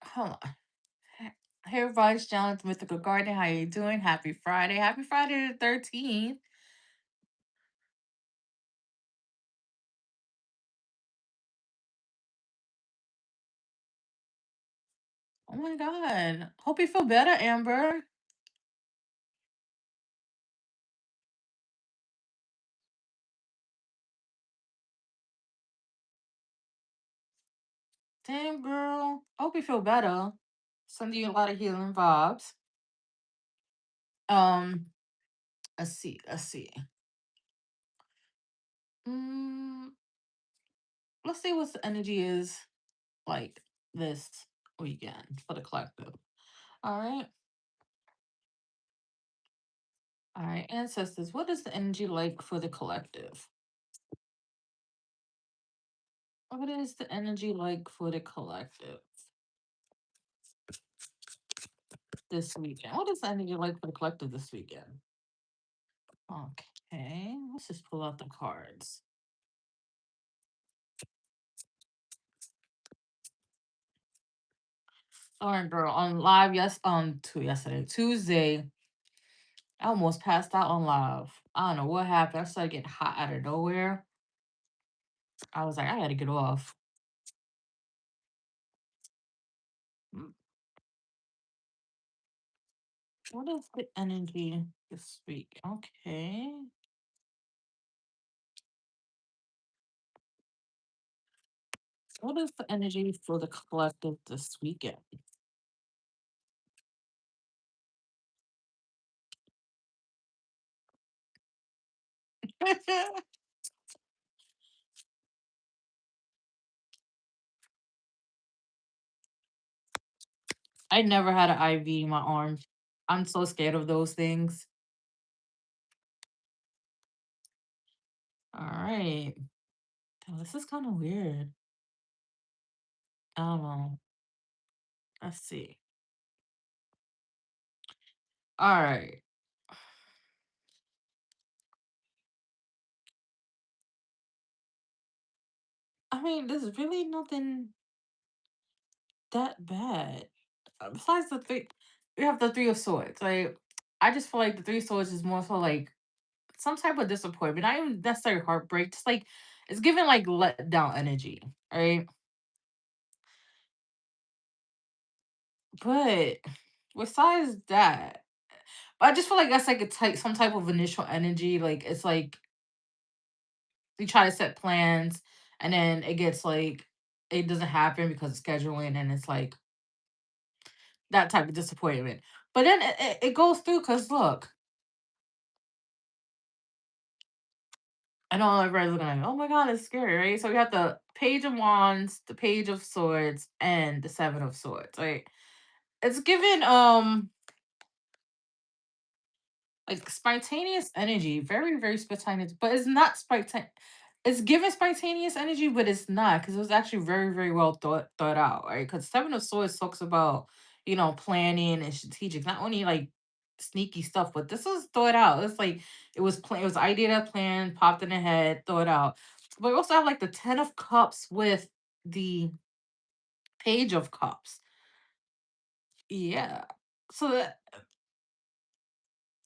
Hold on. Hey everybody, it's Gianna with Mythical Garden. How you doing? Happy Friday. Happy Friday the 13th. Oh my god. Hope you feel better, Amber. Damn girl. Hope you feel better. Sending you a lot of healing vibes. Um, let's see. Mm, let's see what the energy is like this weekend for the collective. Alright. Alright, ancestors, what is the energy like for the collective? What is the energy like for the collective this weekend? What is the energy like for the collective this weekend? Okay, let's just pull out the cards. All right, girl. On live, yesterday, Tuesday, I almost passed out on live. I don't know what happened. I started getting hot out of nowhere. I was like, I gotta get off. Mm, What is the energy this week? Okay. What is the energy for the collective this weekend? I never had an IV in my arm. I'm so scared of those things. All right. This is kind of weird. I don't know. Let's see. All right. I mean, there's really nothing that bad. Besides the three, we have the three of swords. Like, I just feel like the three of swords is more so like some type of disappointment, not even necessarily heartbreak. Just like it's giving like let down energy, right? But besides that, I just feel like that's like a type, some type of initial energy. Like it's like you try to set plans, and then it gets like it doesn't happen because of scheduling, and it's like that type of disappointment. But then it goes through because look, I know everybody's looking like, oh my god, it's scary, right? So we have the Page of Wands, the Page of Swords, and the Seven of Swords, right? It's given like spontaneous energy, very, very spontaneous, but it's not spontaneous. It's given spontaneous energy, but it's not because it was actually very, very well thought out, right? Because Seven of Swords talks about planning and strategic, not only like sneaky stuff, but this was thought out. It's like it was idea that plan popped in the head, thought out. But we also have like the Ten of Cups with the Page of Cups. Yeah. So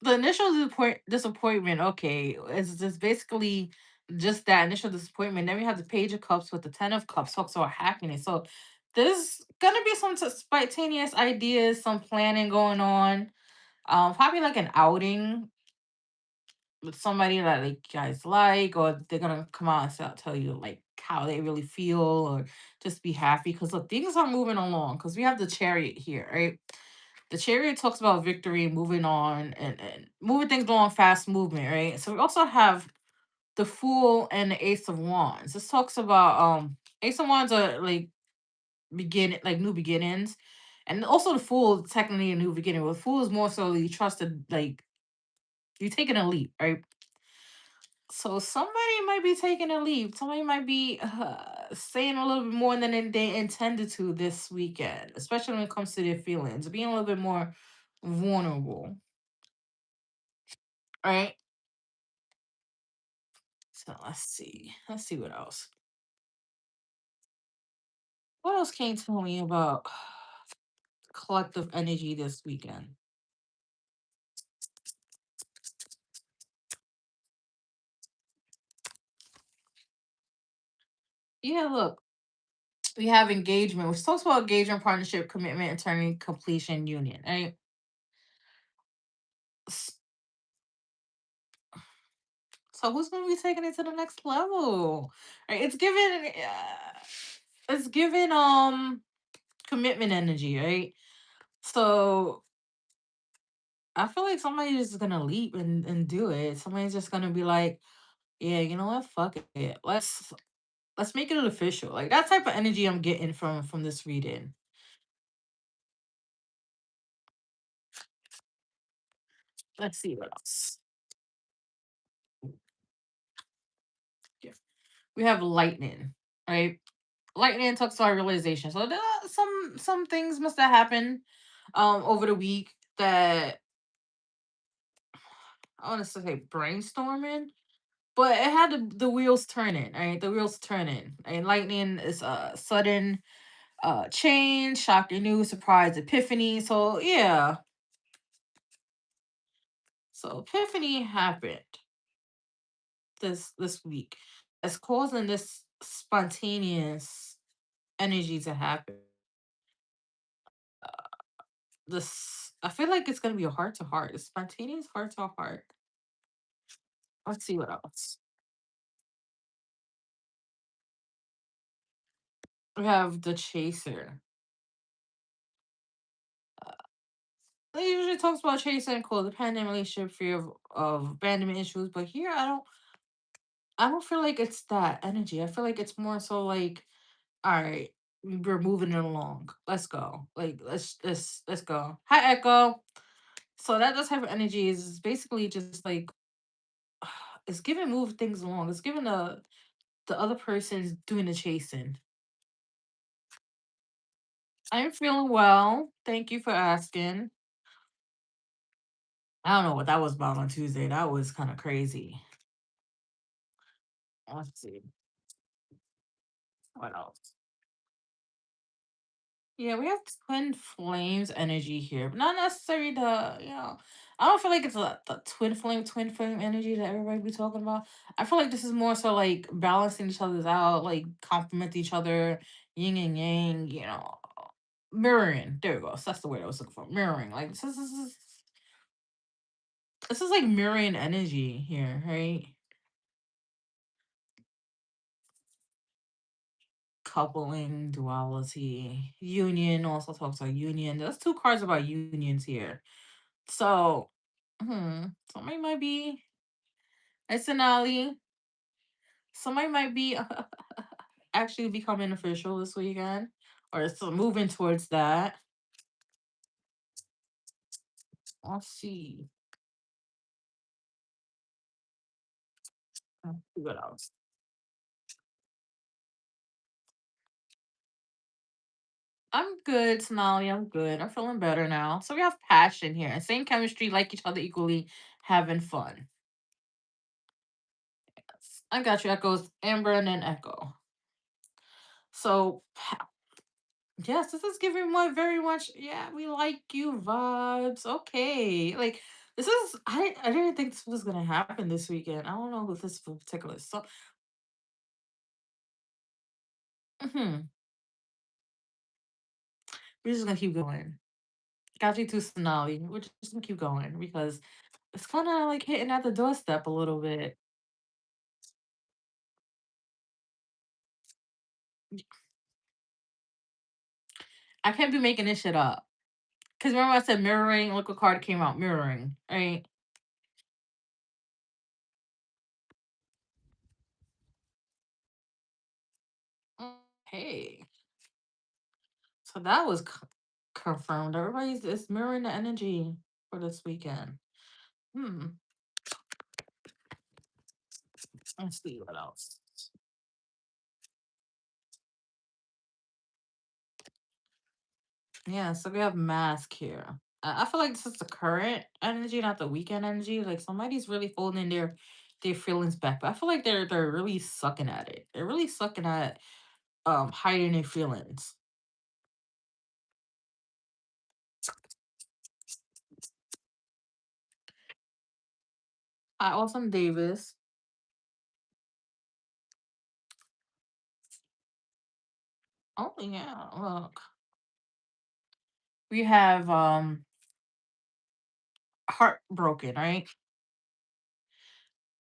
the initial disappointment, okay, is just basically just that initial disappointment. Then we have the Page of Cups with the Ten of Cups, talks about happiness. So there's gonna be some spontaneous ideas, some planning going on. Probably like an outing with somebody that like you guys like, or they're gonna come out and tell you like how they really feel, or just be happy. Because look, things are moving along. Because we have the Chariot here, right? The Chariot talks about victory, moving on, and moving things along, fast movement, right? So we also have the Fool and the Ace of Wands. This talks about Ace of Wands are like like new beginnings, and also the Fool is technically a new beginning. But the Fool is more so you trusted, like you're taking a leap, right? So somebody might be taking a leap. Somebody might be saying a little bit more than they intended to this weekend, especially when it comes to their feelings, being a little bit more vulnerable, right? So let's see. Let's see what else. What else can you tell me about? collective energy this weekend. Yeah, look, we have engagement, which talks about engagement, partnership, commitment, attorney, completion, union. Right. S- So who's going to be taking it to the next level? Right. It's given commitment energy, right? So I feel like somebody's just gonna leap and do it. Somebody's just gonna be like, yeah, you know what? Fuck it. Let's make it official. Like that type of energy I'm getting from this reading. Let's see what else. Yeah. We have lightning, right? Lightning talks about realization. So some things must have happened over the week that I want to say brainstorming, but it had the wheels turning, right? The wheels turning. And lightning is a sudden change, shocking news, surprise, epiphany. So yeah, so epiphany happened this week. It's causing this spontaneous energy to happen. This I feel like it's gonna be a heart to heart. It's spontaneous heart to heart. Let's see what else. We have the chaser. It usually talks about chasing codependent relationship, fear of abandonment issues, but here I don't feel like it's that energy. I feel like it's more so like, all right, we're moving it along. Let's go. Like let's go. Hi Echo. So that type of energy is basically just like it's giving move things along. It's giving the other person's doing the chasing. I'm feeling well. Thank you for asking. I don't know what that was about on Tuesday. That was kind of crazy. Let's see what else. Yeah, we have twin flames energy here, but not necessarily I don't feel like it's the twin flame energy that everybody be talking about. I feel like this is more so like balancing each other's out, like complement each other, yin and yang, mirroring. There we go. So that's the word I was looking for. Mirroring. Like this is like mirroring energy here, right? Coupling, duality, union also talks about union. There's two cards about unions here. So, somebody might be it's an alley. Somebody might be actually becoming official this weekend, or still moving towards that. Let's see. Let's see what else. I'm good, Sonali. I'm good. I'm feeling better now. So we have passion here and same chemistry, like each other equally, having fun. Yes. I got you. Echoes Amber and then Echo. So yes, this is giving my very much, yeah, we like you vibes. Okay. Like I didn't think this was gonna happen this weekend. I don't know who this in particular. So mhm, we're just gonna keep going. Got you too, Sonali. We're just gonna keep going because it's kinda like hitting at the doorstep a little bit. I can't be making this shit up. Cause remember I said mirroring, look what card came out, mirroring, right? Okay. So that was confirmed. Everybody's is mirroring the energy for this weekend. Hmm. Let's see what else. Yeah, so we have mask here. I feel like this is the current energy, not the weekend energy. Like somebody's really holding their feelings back. But I feel like they're really sucking at it. They're really sucking at hiding their feelings. Hi, Awesome Davis. Oh yeah, look. We have heartbroken, right?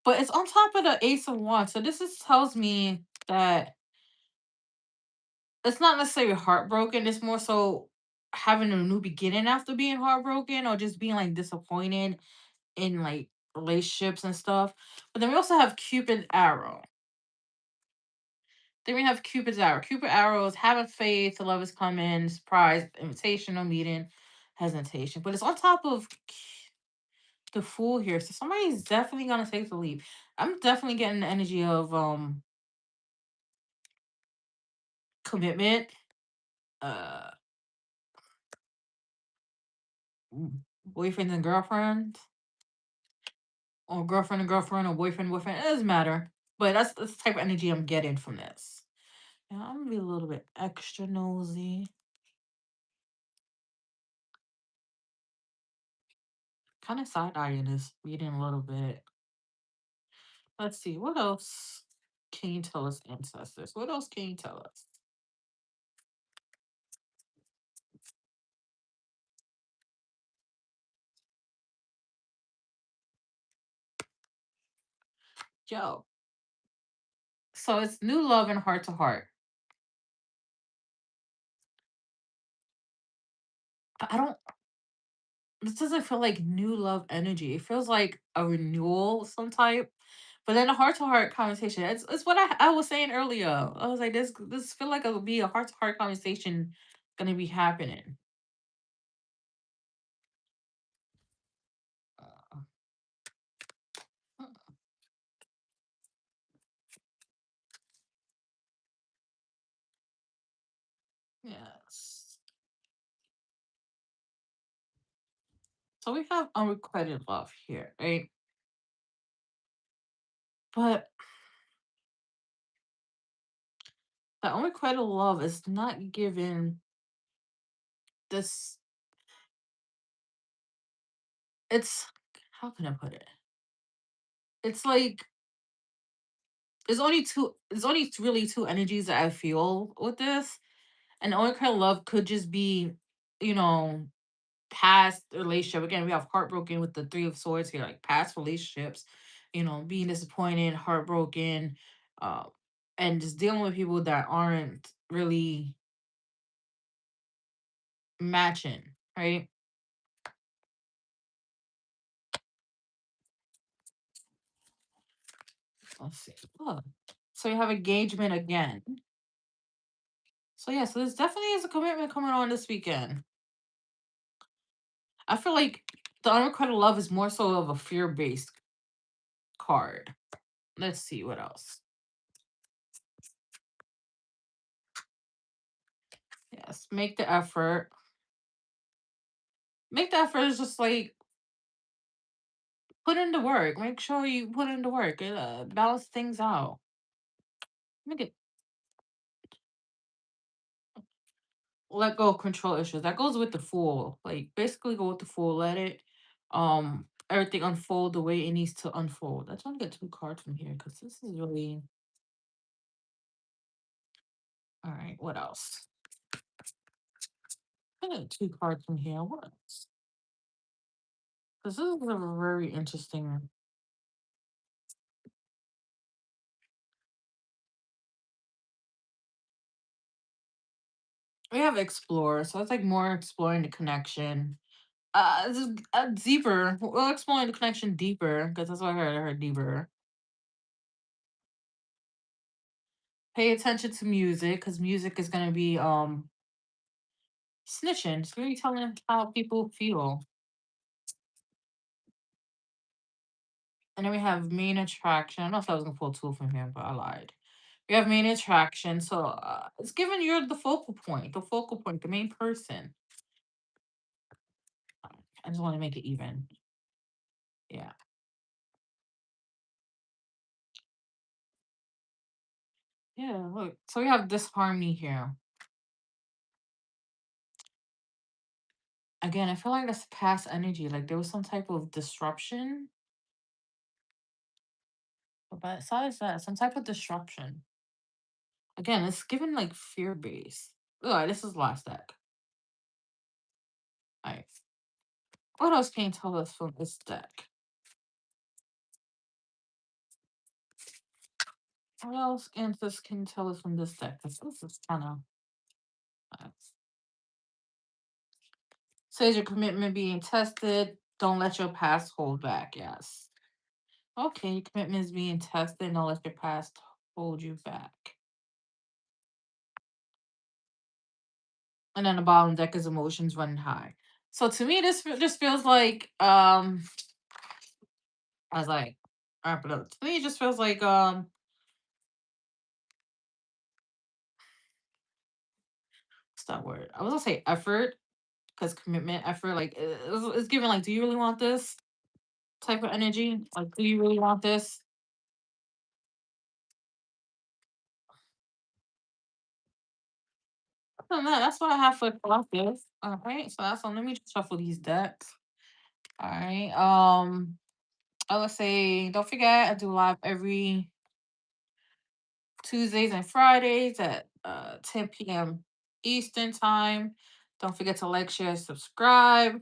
But it's on top of the Ace of Wands. So this is tells me that it's not necessarily heartbroken, it's more so having a new beginning after being heartbroken or just being like disappointed in like relationships and stuff. But then we also have Cupid's arrow. Then we have Cupid's arrow. Cupid arrow is having faith, love is coming, surprise, invitation, no meeting, hesitation. But it's on top of the fool here. So somebody's definitely gonna take the leap. I'm definitely getting the energy of commitment, uh boyfriends and girlfriends, or girlfriend and girlfriend, or boyfriend, boyfriend. It doesn't matter. But that's the type of energy I'm getting from this. Yeah, I'm gonna be a little bit extra nosy. Kind of side eyeing this reading a little bit. Let's see, what else can you tell us, ancestors? What else can you tell us? Yo. So it's new love and heart to heart. I don't this doesn't feel like new love energy. It feels like a renewal of some type. But then a heart to heart conversation. It's what I was saying earlier. I was like, this feel like it'll be a heart to heart conversation gonna be happening. Uh, yes. So we have unrequited love here, right? But the unrequited love is not given this. It's how can I put it? It's like there's only really two energies that I feel with this. And the only kind of love could just be, you know, past relationship. Again, we have heartbroken with the three of swords here, like past relationships, being disappointed, heartbroken, uh, and just dealing with people that aren't really matching, right? Let's see. Oh. So you have engagement again. So yeah, so there's definitely is a commitment coming on this weekend. I feel like the unrequited love is more so of a fear-based card. Let's see what else. Yes, make the effort. Make the effort is just like put in the work. Make sure you put in the work. Balance things out. Make it let go of control issues. That goes with the fool. Like basically go with the fool. Let it everything unfold the way it needs to unfold. I just want to get two cards from here because this is really all right. What else? I got two cards from here. What else? Because this is a very interesting. We have explore, so it's like more exploring the connection. This is, deeper. We'll explore the connection deeper because that's what I heard. I heard deeper. Pay attention to music because music is gonna be snitching. It's gonna be telling how people feel. And then we have main attraction. I don't know if I was gonna pull two from here, but I lied. We have main attraction, so it's giving you the focal point, the main person. I just want to make it even. Yeah, yeah. Look, so we have disharmony here. Again, I feel like that's past energy. Like there was some type of disruption But besides that, some type of disruption. Again, it's given like fear based. Alright, this is last deck. Alright. What else can you tell us from this deck? What else answers can you tell us from this deck? Because this is kind of says your commitment being tested. Don't let your past hold back. Yes. Okay, your commitment is being tested. Don't let your past hold you back. And then the bottom deck is emotions running high. So to me, this just feels like I was like, wrap it up. To me, it just feels like what's that word? I was gonna say effort because commitment, effort, like it's given like, do you really want this type of energy? Like, do you really want this? Other than that, that's what I have for collective. All right, so that's on. Let me just shuffle these decks. All right. I would say don't forget I do live every Tuesdays and Fridays at 10 p.m. Eastern time. Don't forget to like, share, subscribe.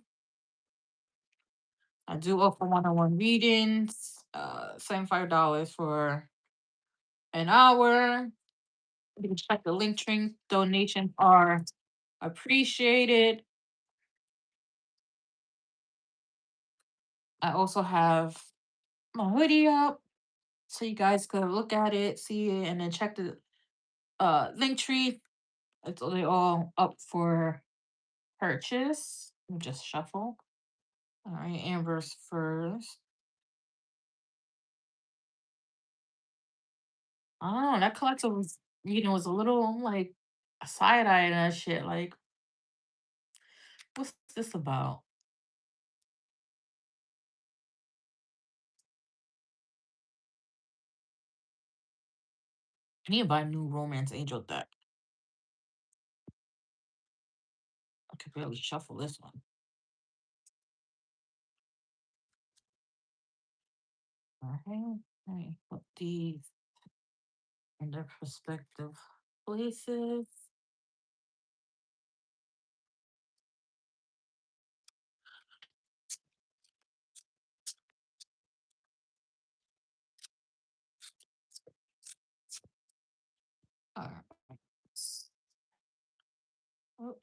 I do offer one-on-one readings. $75 for an hour. You can check the link tree. Donations are appreciated. I also have my hoodie up, so you guys could look at it, see it, and then check the link tree. It's they all up for purchase. Let me just shuffle. All right, Amber's first. I don't know. That collector was, was a little like side eye and that shit. Like, what's this about? I need to buy a new Romance Angel deck. I could barely shuffle this one. All right, let me put these in their perspective places. All right. Oh,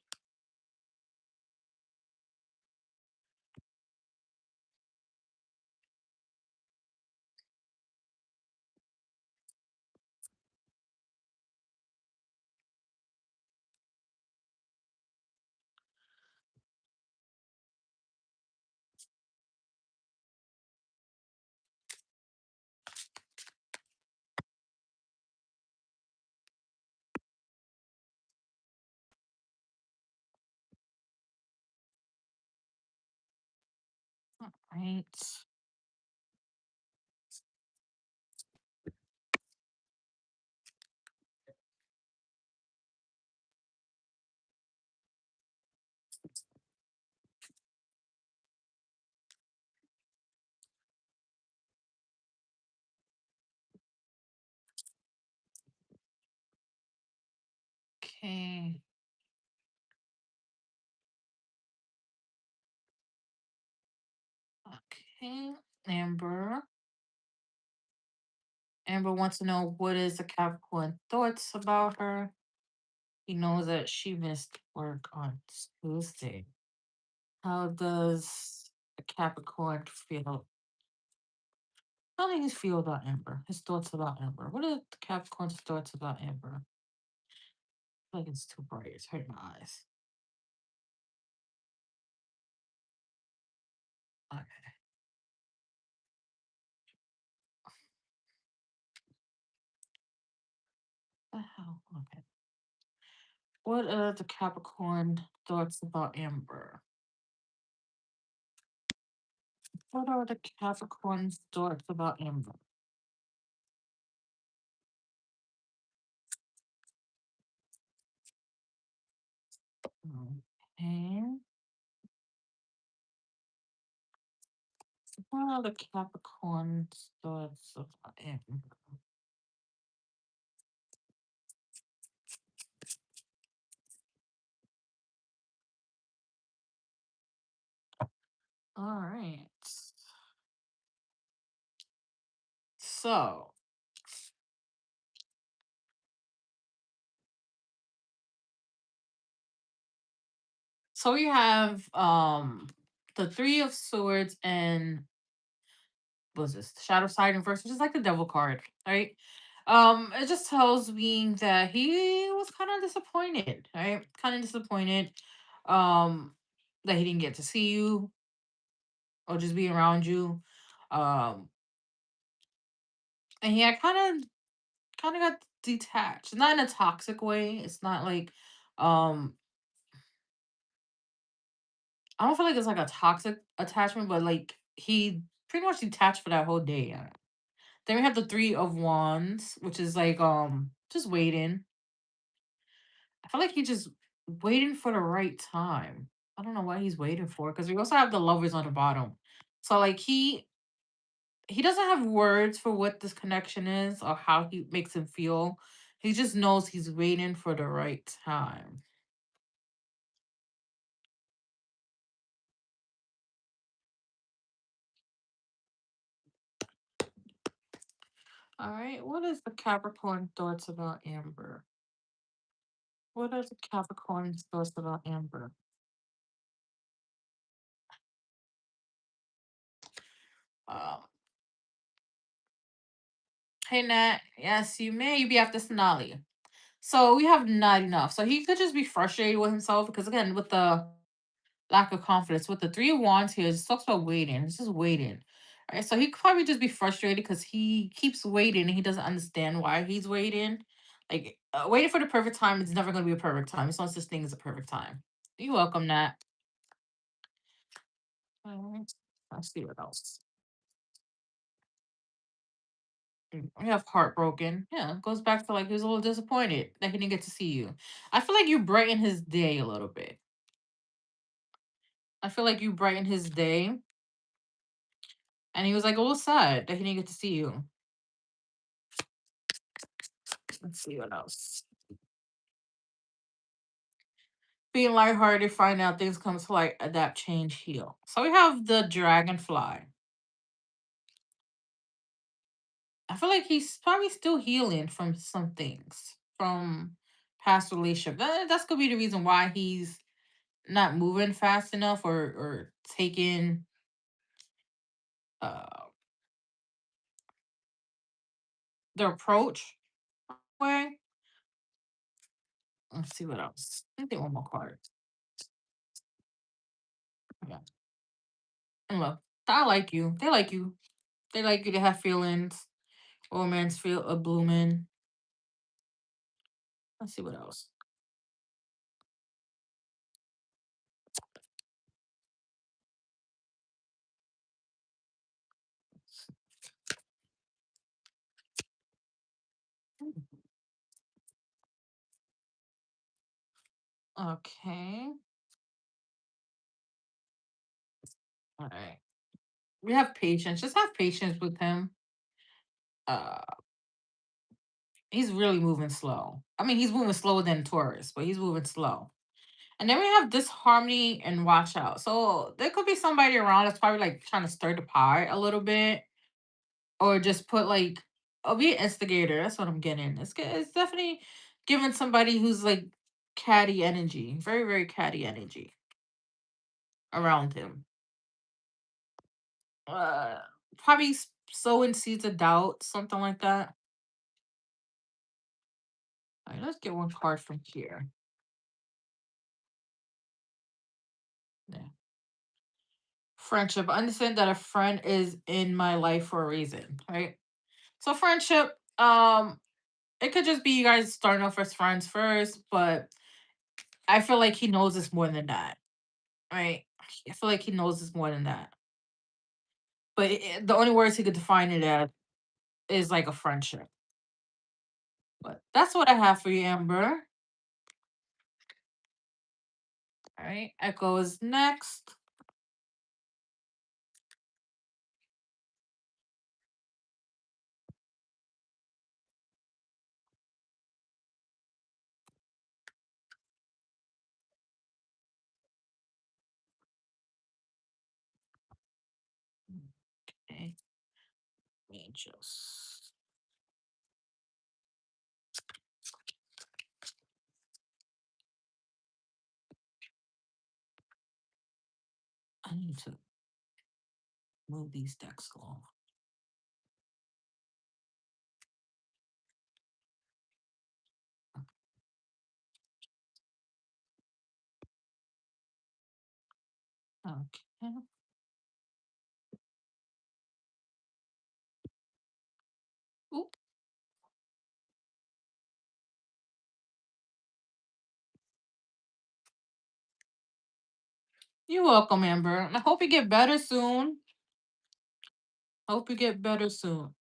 all right. Okay. Okay. Amber. Amber wants to know what is the Capricorn thoughts about her. He knows that she missed work on Tuesday. How does a Capricorn feel? How do you feel about Amber? His thoughts about Amber. What are the Capricorn's thoughts about Amber? I feel like it's too bright. It's hurting my eyes. Okay. The hell? Okay. What are the Capricorn thoughts about Amber? What are the Capricorn's thoughts about Amber? Okay. Oh, the Capricorn starts of Amber. All right. So, so we have the Three of Swords and what's this? Shadow Side in verse, which is like the Devil card, right? It just tells me that he was kind of disappointed, right? Kind of disappointed, um, that he didn't get to see you or just be around you, um, and he had kind of got detached, not in a toxic way. It's not like, um, I don't feel like it's like a toxic attachment, but like he pretty much detached for that whole day. Then we have the Three of Wands, which is like just waiting. I feel like he's just waiting for the right time. I don't know what he's waiting for because we also have the Lovers on the bottom. So like he doesn't have words for what this connection is or how he makes him feel. He just knows he's waiting for the right time. All right, what is the Capricorn thoughts about Amber? What are the Capricorn thoughts about Amber? Um, hey Nat, yes, you may be after Sonali. So we have not enough. So he could just be frustrated with himself because again, with the lack of confidence, with the Three of Wands here, it just talks about waiting. It's just waiting. Right. So he could probably just be frustrated because he keeps waiting and he doesn't understand why he's waiting. Like waiting for the perfect time is never gonna be a perfect time. It's not such thing as a perfect time. You're welcome, Nat. Alright, let's see what else. We have heartbroken. Yeah, it goes back to like he was a little disappointed that he didn't get to see you. I feel like you brighten his day a little bit. I feel like you brightened his day, and he was like a little sad that he didn't get to see you. Let's see what else. Being lighthearted, find out things come to light, adapt, change, heal. So we have the dragonfly. I feel like he's probably still healing from some things from past relationship. That's gonna be the reason why he's not moving fast enough or taking uh the approach way. Let's see what else. I think one more card. Yeah. And look, I like you. They like you. They like you to have feelings. Romance feel a blooming. Let's see what else. Okay. All right. We have patience. Just have patience with him. Uh he's really moving slow. I mean, he's moving slower than Taurus, but he's moving slow. And then we have disharmony and watch out. So there could be somebody around that's probably like trying to stir the pot a little bit, or just put like, oh, be an instigator. That's what I'm getting. It's definitely giving somebody who's like catty energy, very very catty energy around him. Uh, Probably sowing seeds of doubt, something like that. All right, let's get one card from here. Yeah. Friendship. Understand that a friend is in my life for a reason, right? So friendship, it could just be you guys starting off as friends first, but I feel like he knows this more than that, right? I feel like he knows this more than that. But the only words he could define it as is like a friendship. But that's what I have for you, Amber. All right, Echo is next. just I need to move these decks along. Okay. Oop. You're welcome, Amber. I hope you get better soon. Hope you get better soon.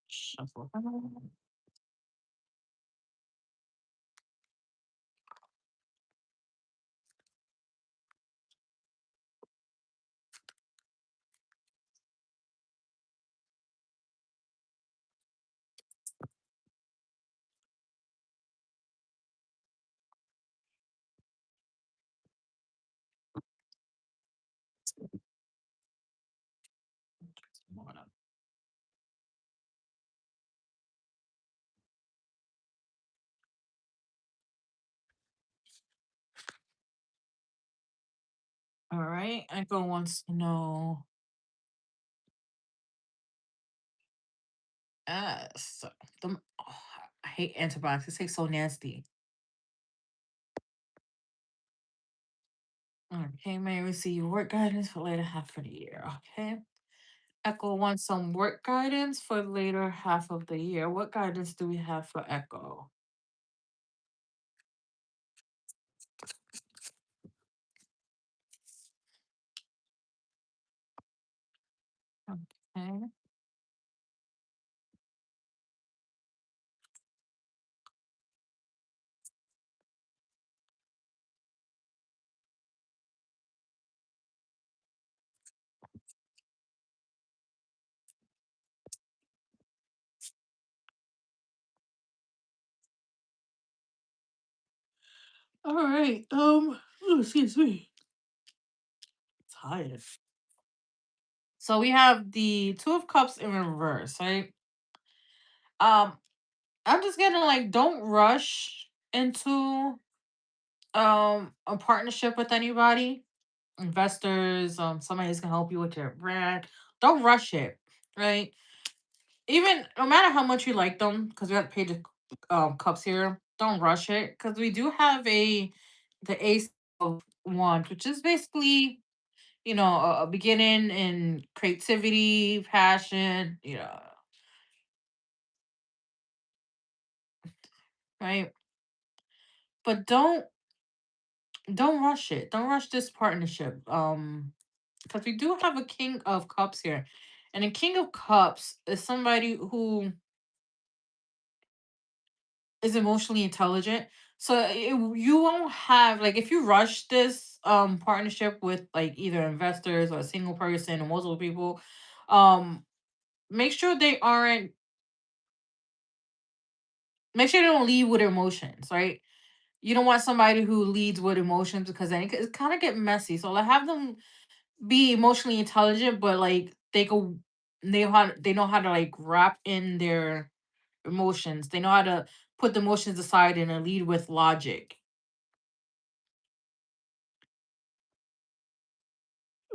Shuffle. All right. Echo wants to know. So I hate antibiotics. It tastes so nasty. Okay, may I receive work guidance for later half of the year. Okay. Echo wants some work guidance for later half of the year. What guidance do we have for Echo? Okay. All right. Excuse me. Tired. So we have the Two of Cups in reverse, right? Um, I'm just getting like, don't rush into a partnership with anybody, investors, somebody who's gonna help you with your brand. Don't rush it, right? Even no matter how much you like them, because we have page of cups here. Don't rush it, because we do have the ace of wands, which is basically a beginning in creativity, passion, right? But don't rush it. Don't rush this partnership. Because we do have a king of cups here, and a king of cups is somebody who is emotionally intelligent. So you won't have, like, if you rush this partnership with like either investors or a single person or multiple people, um make sure they aren't make sure they don't lead with emotions, right? You don't want somebody who leads with emotions, because then it kind of get messy. So like, have them be emotionally intelligent, but like they know how to like wrap in their emotions. They know how to put the emotions aside and lead with logic.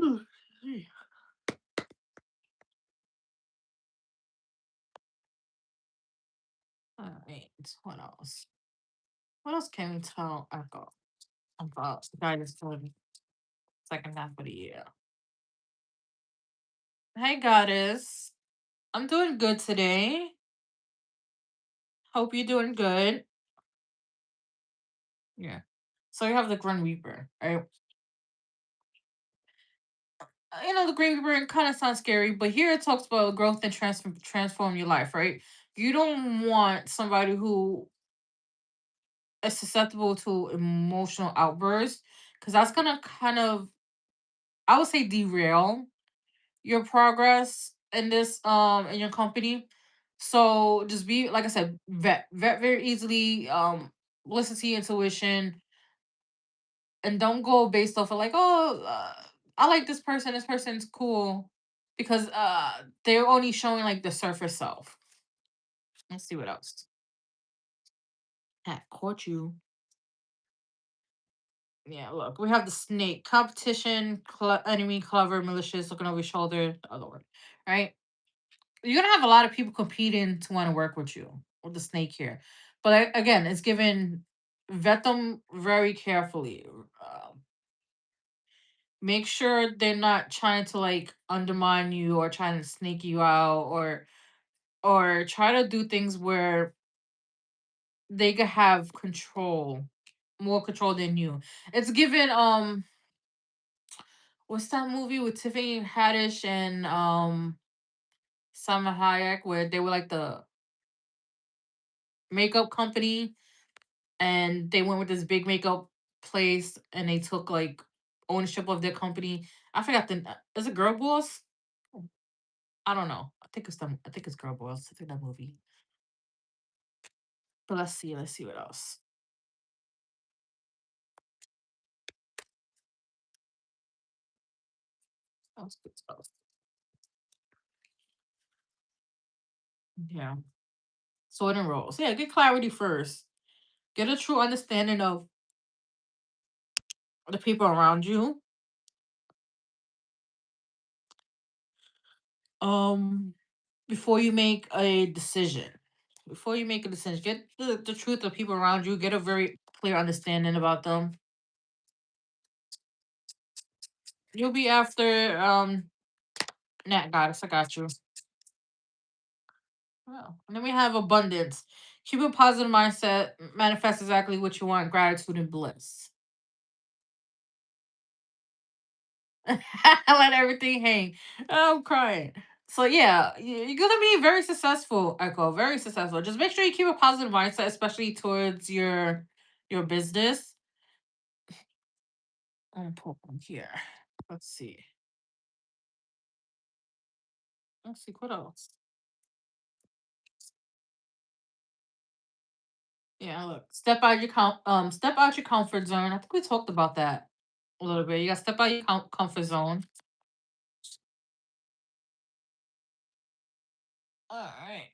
Mm. All right. What else? What else can we tell Echo about the guidance for the second half of the year? Hey, goddess. I'm doing good today. Hope you're doing good. Yeah. So you have the Grim Reaper, right? The Green Reaper kind of sounds scary, but here it talks about growth and transform your life, right? You don't want somebody who is susceptible to emotional outbursts, because that's gonna kind of, I would say, derail your progress in this in your company. So just be, like I said, vet very easily. Listen to your intuition. and don't go based off of like, oh, I like this person. This person's cool, because they're only showing like the surface self. Let's see what else. Caught you. Yeah, look, we have the snake competition, enemy, clever, malicious, looking over your shoulder. The other one, right? You're gonna have a lot of people competing to want to work with you with the snake here, but again, it's given, vet them very carefully. Make sure they're not trying to like undermine you or trying to sneak you out, or try to do things where they could have control, more control than you. It's given what's that movie with Tiffany Haddish and Salma Hayek where they were like the makeup company, and they went with this big makeup place and they took like ownership of their company. I forgot the, is it Girl Boss? I don't know. I think it's them. I think it's Girl Boss. I think that movie. But let's see. Let's see what else. That's good stuff. Yeah. Sword and roles. Yeah, get clarity first. Get a true understanding of the people around you. Um, before you make a decision. Before you make a decision, get the truth of people around you. Get a very clear understanding about them. You'll be after Nat Goddess. I got you. Well, and then we have abundance. Keep a positive mindset. Manifest exactly what you want. Gratitude and bliss. Let everything hang. Oh, I'm crying. So yeah, you're gonna be very successful, Echo. Very successful. Just make sure you keep a positive mindset, especially towards your business. I'm gonna pull one here. Let's see. Let's see what else. Yeah, look. Step out your comfort zone. I think we talked about that a little bit. You gotta step out your comfort zone. All right.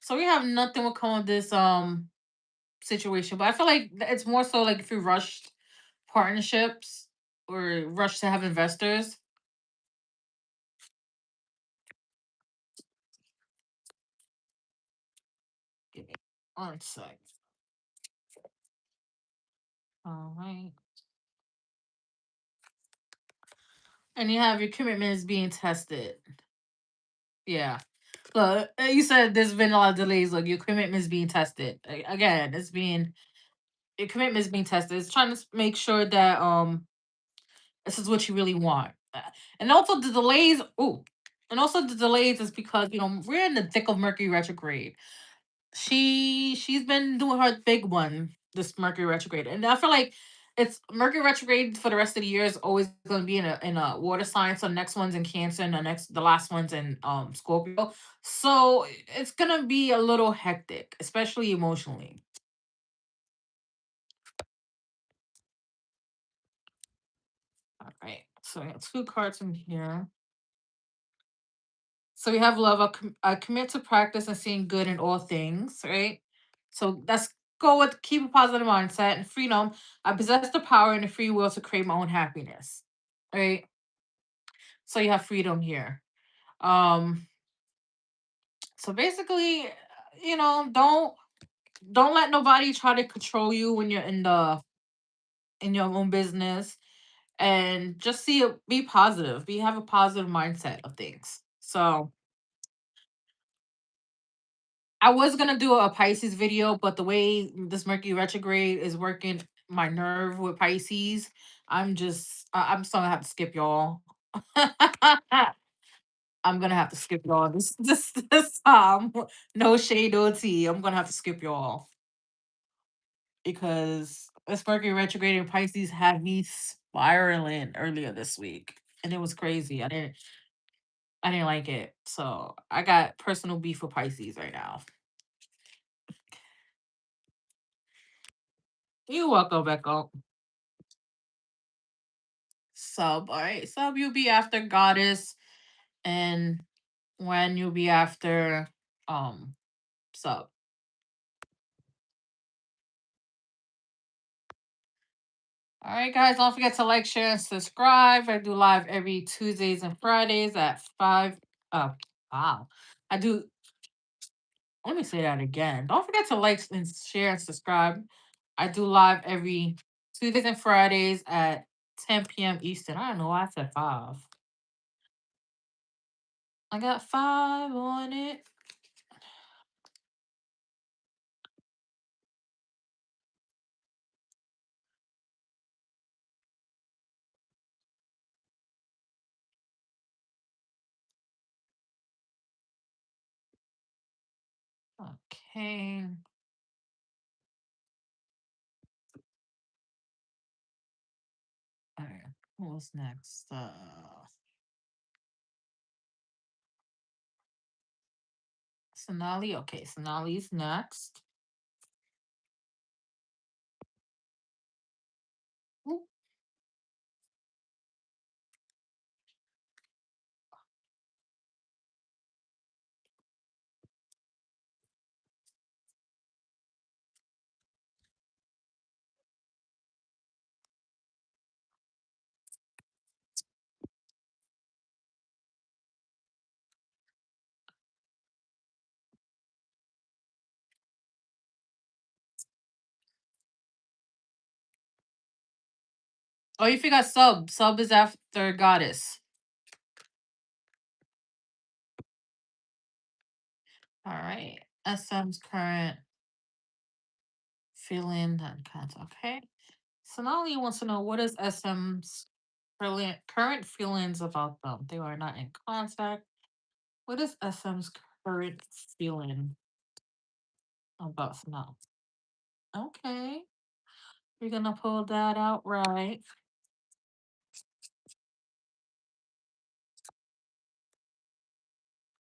So we have nothing will come of this situation, but I feel like it's more so like if you rushed partnerships or rush to have investors. Give me one sec. All right. And you have your commitment is being tested. Yeah. Look, you said there's been a lot of delays. Look, your commitment is being tested. Again, it's being your commitment is being tested. It's trying to make sure that this is what you really want. And also the delays. Ooh. And also the delays is because we're in the thick of Mercury retrograde. She's been doing her big one, this Mercury retrograde, and I feel like it's Mercury retrograde for the rest of the year is always going to be in a water sign. So the next one's in Cancer, and the last one's in Scorpio. So it's gonna be a little hectic, especially emotionally. All right, so we got two cards in here. So we have love. I commit to practice and seeing good in all things, right? So let's go with keep a positive mindset and freedom. I possess the power and the free will to create my own happiness, right? So you have freedom here. Um, so basically, don't let nobody try to control you when you're in your own business, and just be positive. Have a positive mindset of things. So I was gonna do a Pisces video, but the way this Mercury retrograde is working my nerve with Pisces, I'm still gonna have to skip y'all. I'm gonna have to skip y'all this time. No shade, no tea. I'm gonna have to skip y'all because this Mercury retrograde in Pisces had me spiraling earlier this week, and it was crazy. I didn't like it, so I got personal beef with Pisces right now. You're welcome, Becca. Sub, all right. Sub, you'll be after goddess, and when you'll be after sub. All right, guys, don't forget to like, share, and subscribe. I do live every Tuesdays and Fridays at 5. Wow. I do, let me say that again. Don't forget to like and share and subscribe. I do live every Tuesdays and Fridays at 10 p.m. Eastern. I don't know why I said 5. I got 5 on it. Okay. All right. What's next? Sonali. Okay, Sonali's next. Ooh. Oh, you forgot sub. Sub is after goddess. All right. SM's current feeling and content. Okay. Sonali wants to know what is SM's current feelings about them. They are not in contact. What is SM's current feeling about Sonali? Okay. You're gonna pull that out right.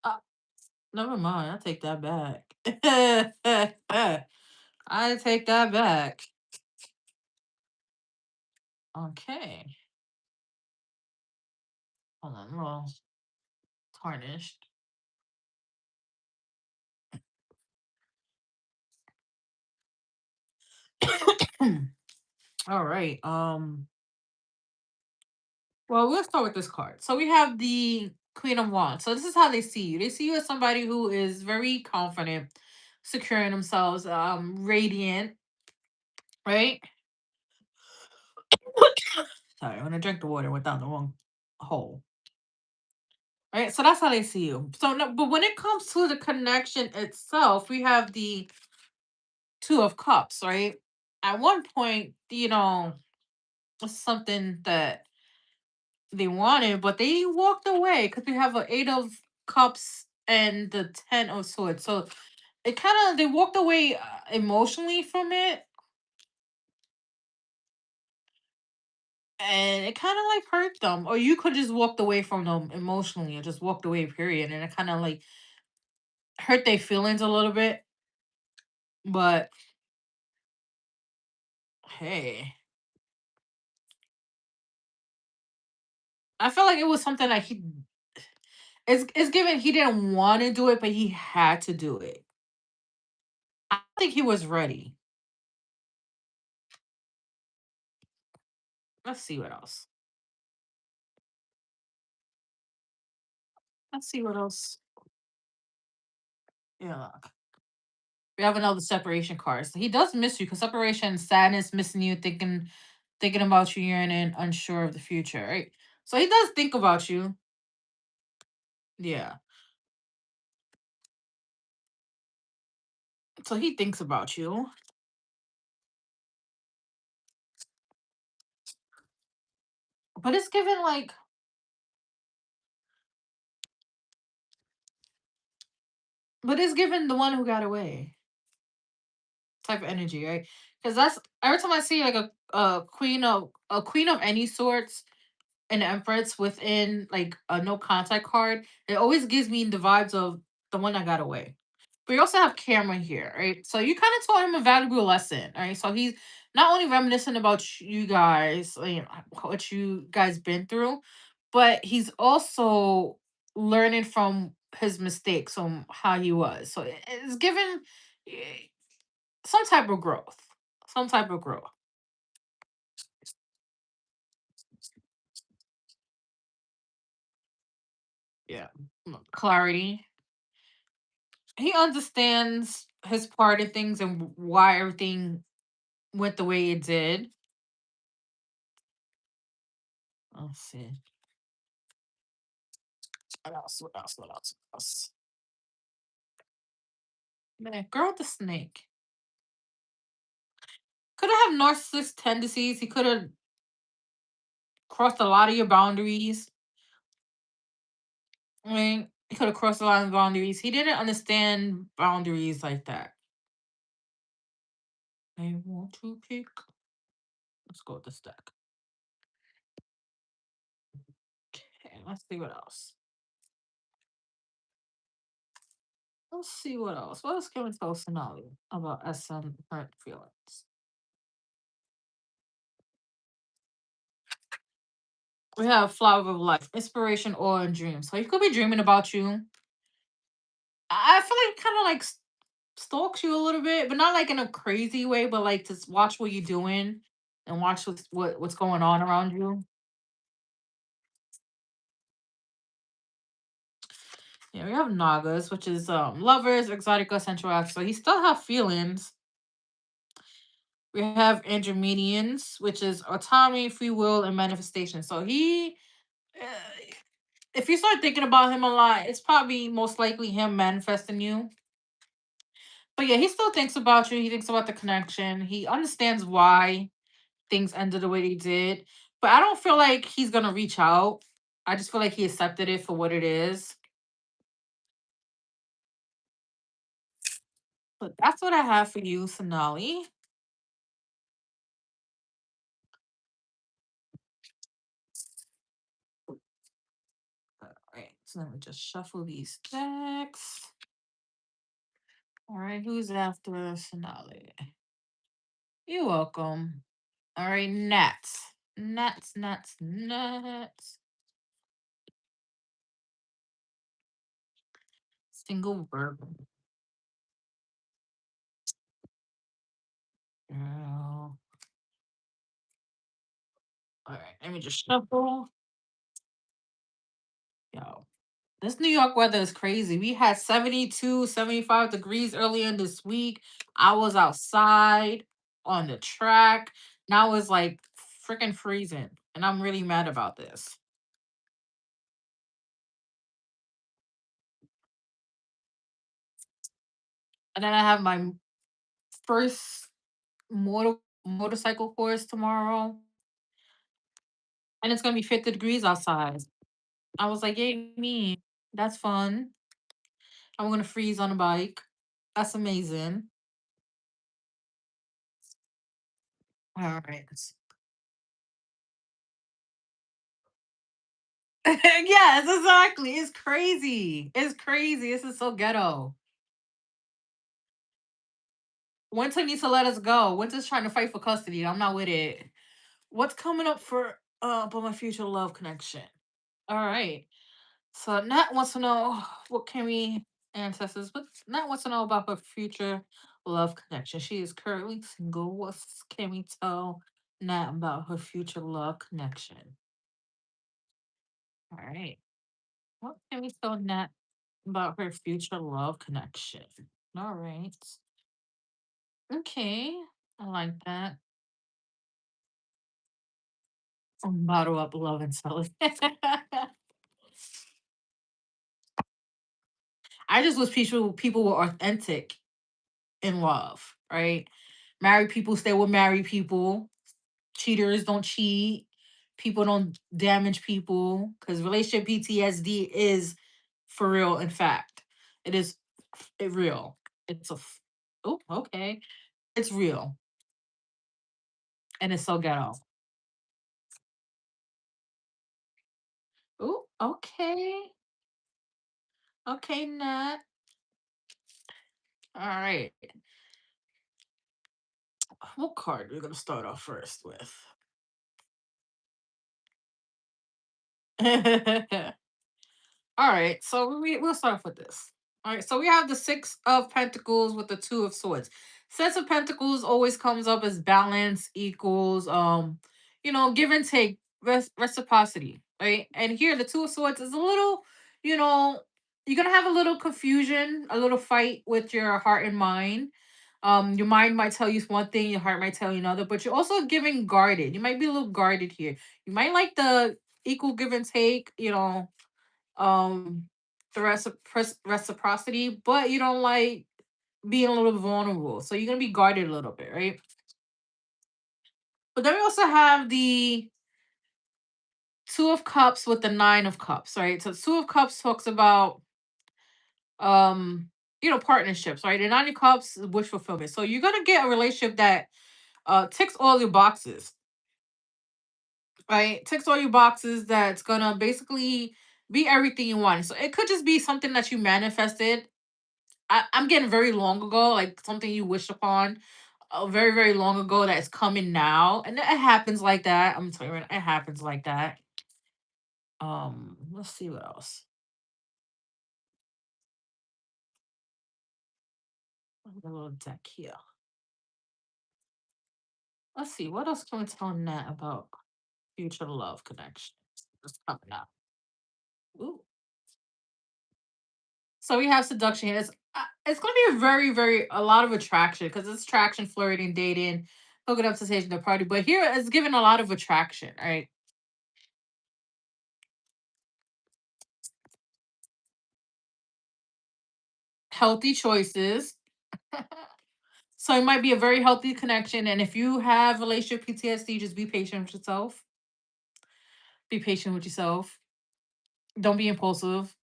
Uh, Never mind. I take that back. I take that back. Okay. Hold on. A little tarnished. All right. Well, we'll start with this card. So we have the Queen of Wands. So this is how they see you. They see you as somebody who is very confident, secure in themselves, radiant, right? Sorry, when I drank the water, it went down the wrong hole. Right, so that's how they see you. So, no, but when it comes to the connection itself, we have the Two of Cups, right? At one point, it's something that they wanted, but they walked away because we have an Eight of Cups and the Ten of Swords. So it kind of they walked away emotionally from it, and it kind of like hurt them. Or you could just walked away from them emotionally and just walked away, period. And it kind of like hurt their feelings a little bit. But hey, I felt like it was something like it's given he didn't want to do it, but he had to do it. I think he was ready. Let's see what else. Let's see what else. Yeah. We have another separation card. So he does miss you because separation, sadness, missing you, thinking about you, yearning, unsure of the future, right? So he does think about you. Yeah. So he thinks about you. But it's given like but it's given the one who got away type of energy, right? Because that's every time I see like a queen of any sorts, an empress within like a no contact card, it always gives me the vibes of the one that got away. But you also have Cameron here, right? So you kind of taught him a valuable lesson, right? So he's not only reminiscing about you guys, what you guys been through, but he's also learning from his mistakes, from how he was. So it's given eh, some type of growth, some type of growth. Yeah, clarity. He understands his part of things and why everything went the way it did. Let's see. What else? What else? What else? What else? Man, girl with the snake. Could have narcissist tendencies. He could have crossed a lot of your boundaries. I mean, he could have crossed a lot of boundaries. He didn't understand boundaries like that. I want to pick. Let's go with the stack. Okay, let's see what else. Let's see what else. What else can we tell Sonali about SM current feelings? We have Flower of Life, inspiration or a dream. So he could be dreaming about you. I feel like kind of like stalks you a little bit, but not like in a crazy way, but like just watch what you're doing and watch what's going on around you. Yeah, we have Nagas, which is lovers, exotica, sensual acts. So he still have feelings. We have Andromedians, which is autonomy, free will, and manifestation. So uh, if you start thinking about him a lot, it's probably most likely him manifesting you. But yeah, he still thinks about you. He thinks about the connection. He understands why things ended the way they did. But I don't feel like he's gonna reach out. I just feel like he accepted it for what it is. But that's what I have for you, Sonali. All right, so let me just shuffle these decks. All right, who's after Sonali? You're welcome. All right, Nats. Nats. Single bourbon. Girl. All right, let me just shuffle. Yo, this New York weather is crazy. We had 72, 75 degrees earlier in this week. I was outside on the track. Now it's like freaking freezing. And I'm really mad about this. And then I have my first motorcycle course tomorrow. And it's gonna be 50 degrees outside. I was like, yay me. That's fun. I'm gonna freeze on a bike. That's amazing. All right. Yes, exactly. It's crazy. It's crazy. This is so ghetto. Winter needs to let us go. Winter's trying to fight for custody. I'm not with it. What's coming up for my future love connection? All right. So Nat wants to know what can we ancestors, but Nat wants to know about her future love connection. She is currently single. What can we tell Nat about her future love connection? All right. What can we tell Nat about her future love connection? All right. Okay. I like that. Bottle up love and self. I just wish people were authentic in love, right? Married people stay with married people. Cheaters don't cheat. People don't damage people because relationship PTSD is for real. In fact, it is real. It's oh, okay. It's real and it's so ghetto. Oh, okay. Okay, Nat. All right. What card are we gonna start off first with? All right, so we'll start off with this. All right, so we have the Six of Pentacles with the Two of Swords. Six of Pentacles always comes up as balance equals, give and take, reciprocity, right? And here the Two of Swords is a little, you know, you're gonna have a little confusion, a little fight with your heart and mind. Your mind might tell you one thing, your heart might tell you another, but you're also giving guarded. You might be a little guarded here. You might like the equal give and take, um the reciprocity, but you don't like being a little vulnerable, so you're gonna be guarded a little bit, right? But then we also have the Two of Cups with the Nine of Cups, right? So Two of Cups talks about partnerships, right? The Nine of Cups is wish fulfillment, so you're gonna get a relationship that ticks all your boxes, right? Ticks all your boxes, that's gonna basically be everything you want. So it could just be something that you manifested. I'm getting very long ago, like something you wished upon very, very long ago that's coming now. And it happens like that. I'm telling you, it happens like that. Let's see what else. A little deck here. Let's see, what else can we tell Nat about future love connections that's coming up? Ooh. So we have seduction here. It's going to be a very, very, a lot of attraction because it's attraction, flirting, dating, hooking up to stage the party. But here it's given a lot of attraction, right? Healthy choices. So it might be a very healthy connection. And if you have relationship PTSD, just be patient with yourself. Be patient with yourself. Don't be impulsive.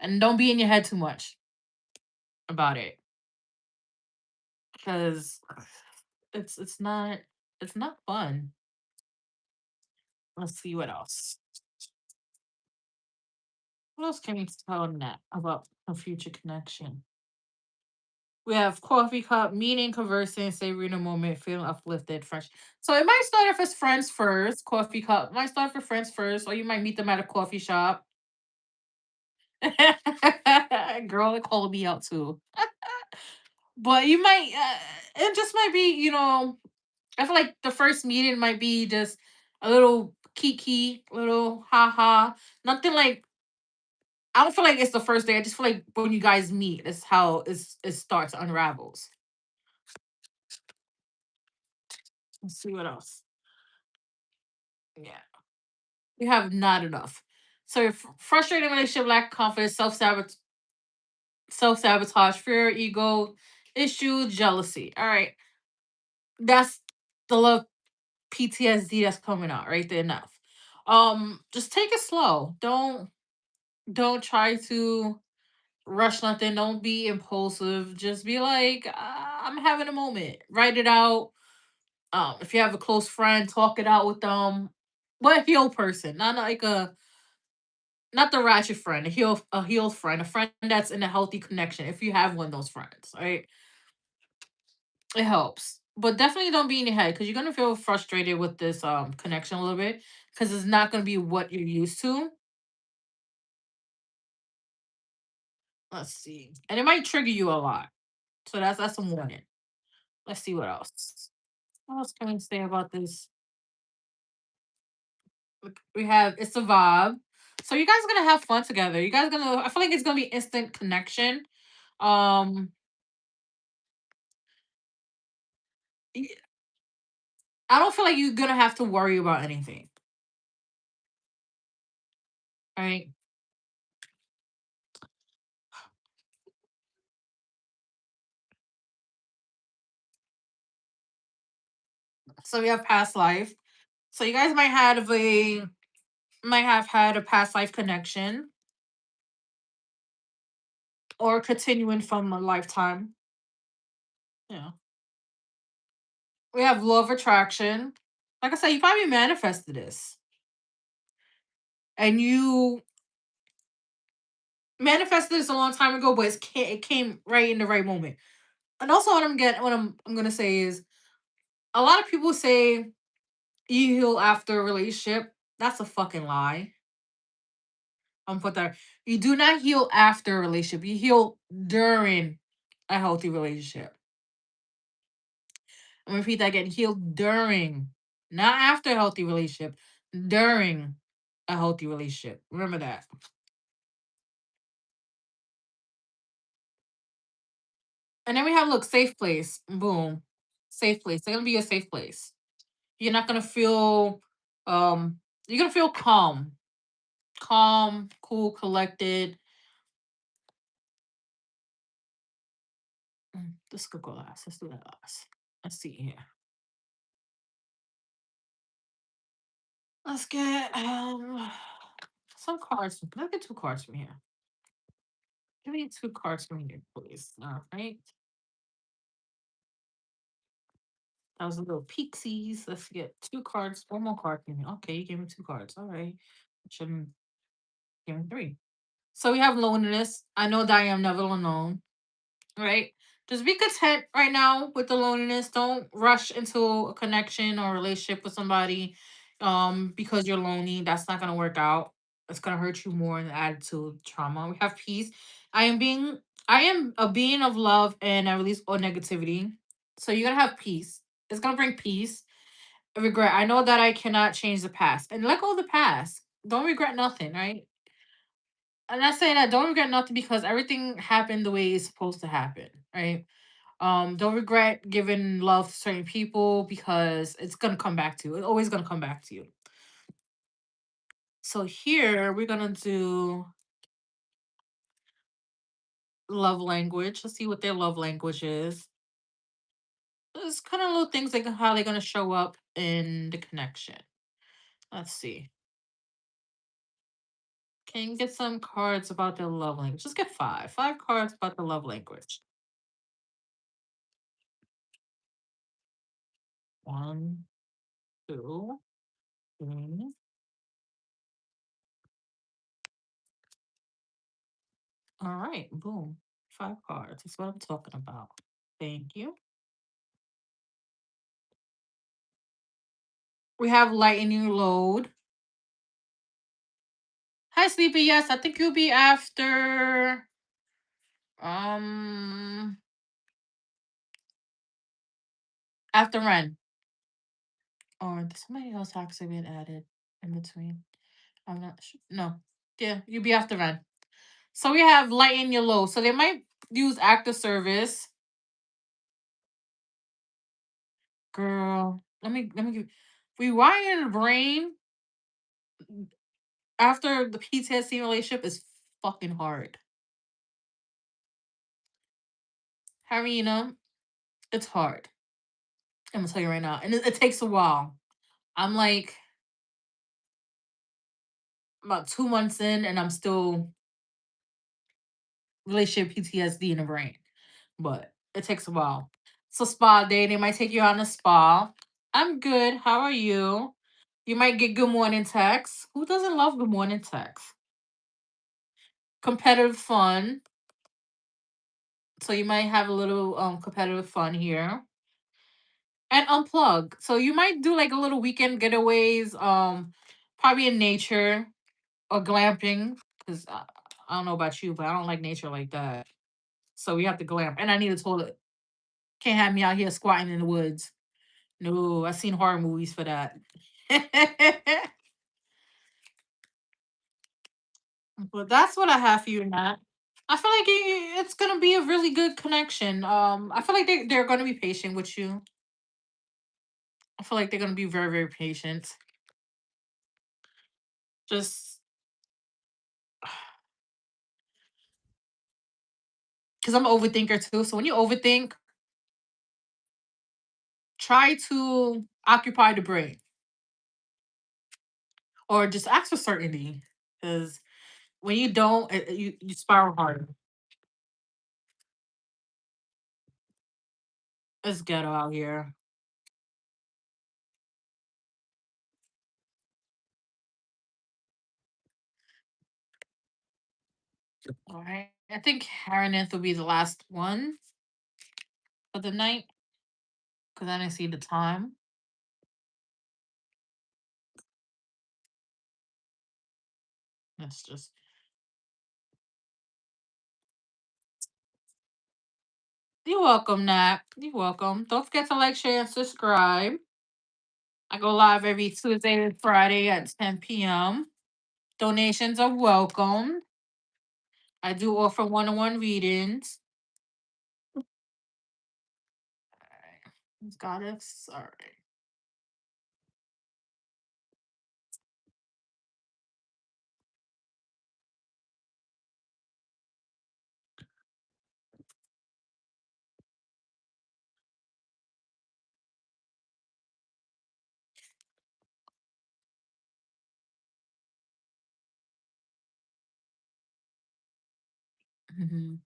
And don't be in your head too much about it. Because it's not fun. Let's see what else. What else can we tell Nat about a future connection? We have coffee cup, meeting, conversing, savoring a moment, feeling uplifted, fresh. So it might start off as friends first. Coffee cup might start for friends first, or you might meet them at a coffee shop. Girl, it called me out too. But you might, it just might be, I feel like the first meeting might be just a little kiki, little ha ha. Nothing like, I don't feel like it's the first day. I just feel like when you guys meet, it's how it starts, unravels. Let's see what else. Yeah. We have not enough. So frustrated relationship, lack of confidence, self sabotage, fear, ego, issue, jealousy. All right, that's the love PTSD that's coming out right there. Enough. Just take it slow. Don't try to rush nothing. Don't be impulsive. Just be like, I'm having a moment. Write it out. If you have a close friend, talk it out with them. What a healed person, not like a not the ratchet friend, a healed friend, a friend that's in a healthy connection. If you have one of those friends, right, it helps. But definitely don't be in your head because you're gonna feel frustrated with this connection a little bit because it's not gonna be what you're used to. Let's see, and it might trigger you a lot. So that's a warning. Let's see what else. What else can we say about this? We have it's a vibe. So you guys are gonna have fun together. You guys are gonna. I feel like it's gonna be instant connection. Um, I don't feel like you're gonna have to worry about anything, right? So we have past life. So you guys might have had a past life connection or continuing from a lifetime. Yeah. We have law of attraction. Like I said, you probably manifested this, and you manifested this a long time ago, but it came right in the right moment. And also, what I'm gonna say is, a lot of people say you heal after a relationship. That's a fucking lie. I'm put that you do not heal after a relationship. You heal during a healthy relationship. I'm gonna repeat that again. Heal during, not after a healthy relationship. During a healthy relationship. Remember that. And then we have, look, safe place. Boom. Safe place. They're gonna be a safe place. You're not gonna feel you're gonna feel calm. Calm, cool, collected. This could go last. Let's do that last. Let's see here. Let's get some cards. Let's get two cards from here. Give me two cards from here, please. All right. That was a little peeksies. Let's get two cards. One more card from here. Okay, you gave me two cards. All right. Shouldn't give me three. So we have loneliness. I know that I am never alone. Right? Just be content right now with the loneliness. Don't rush into a connection or relationship with somebody because you're lonely. That's not gonna work out. It's gonna hurt you more and add to trauma. We have peace. I am being I am a being of love and I release all negativity. So you're gonna have peace. It's gonna bring peace. Regret. I know that I cannot change the past. And let go of the past. Don't regret nothing, right? I'm not saying that don't regret nothing because everything happened the way it's supposed to happen, right? Don't regret giving love to certain people because it's gonna come back to you. It's always gonna come back to you. So here we're gonna do love language. Let's see what their love language is. It's kind of little things like how they're gonna show up in the connection. Let's see. Can you get some cards about their love language? Just get five. Five cards about the love language. One, two, three. All right, boom. Five cards. That's what I'm talking about. Thank you. We have lighten your load. Hi, Sleepy. Yes, I think you'll be um after Ren. Or somebody else actually being added in between. I'm not sure. No. Yeah, you'll be after Ren. So we have lighten your load. So they might use active service. Girl, let me give rewiring the brain after the PTSD relationship is fucking hard. Harina, it's hard. I'm gonna tell you right now. And it takes a while. I'm like about 2 months in and I'm still relationship PTSD in the brain. But it takes a while. So spa day, they might take you on a spa. I'm good. How are you? You might get good morning text. Who doesn't love good morning text? Competitive fun. So you might have a little competitive fun here. And unplug. So you might do like a little weekend getaways, probably in nature or glamping. Because I don't know about you, but I don't like nature like that. So we have to glamp. And I need a toilet. Can't have me out here squatting in the woods. No, I've seen horror movies for that. But that's what I have for you, Nat. I feel like it's gonna be a really good connection. I feel like they're gonna be patient with you. I feel like they're gonna be very very patient. Just because I'm an overthinker too. So when you overthink, try to occupy the brain or just ask for certainty. Because when you don't, you spiral harder. It's ghetto out here. All right. I think Haraneth will be the last one. for the night? Because I didn't see the time. Let's just. You're welcome, Nat. You're welcome. Don't forget to like, share, and subscribe. I go live every Tuesday and Friday at 10 p.m. Donations are welcome. I do offer one-on-one readings. All right. Goddess. All right. Mhm.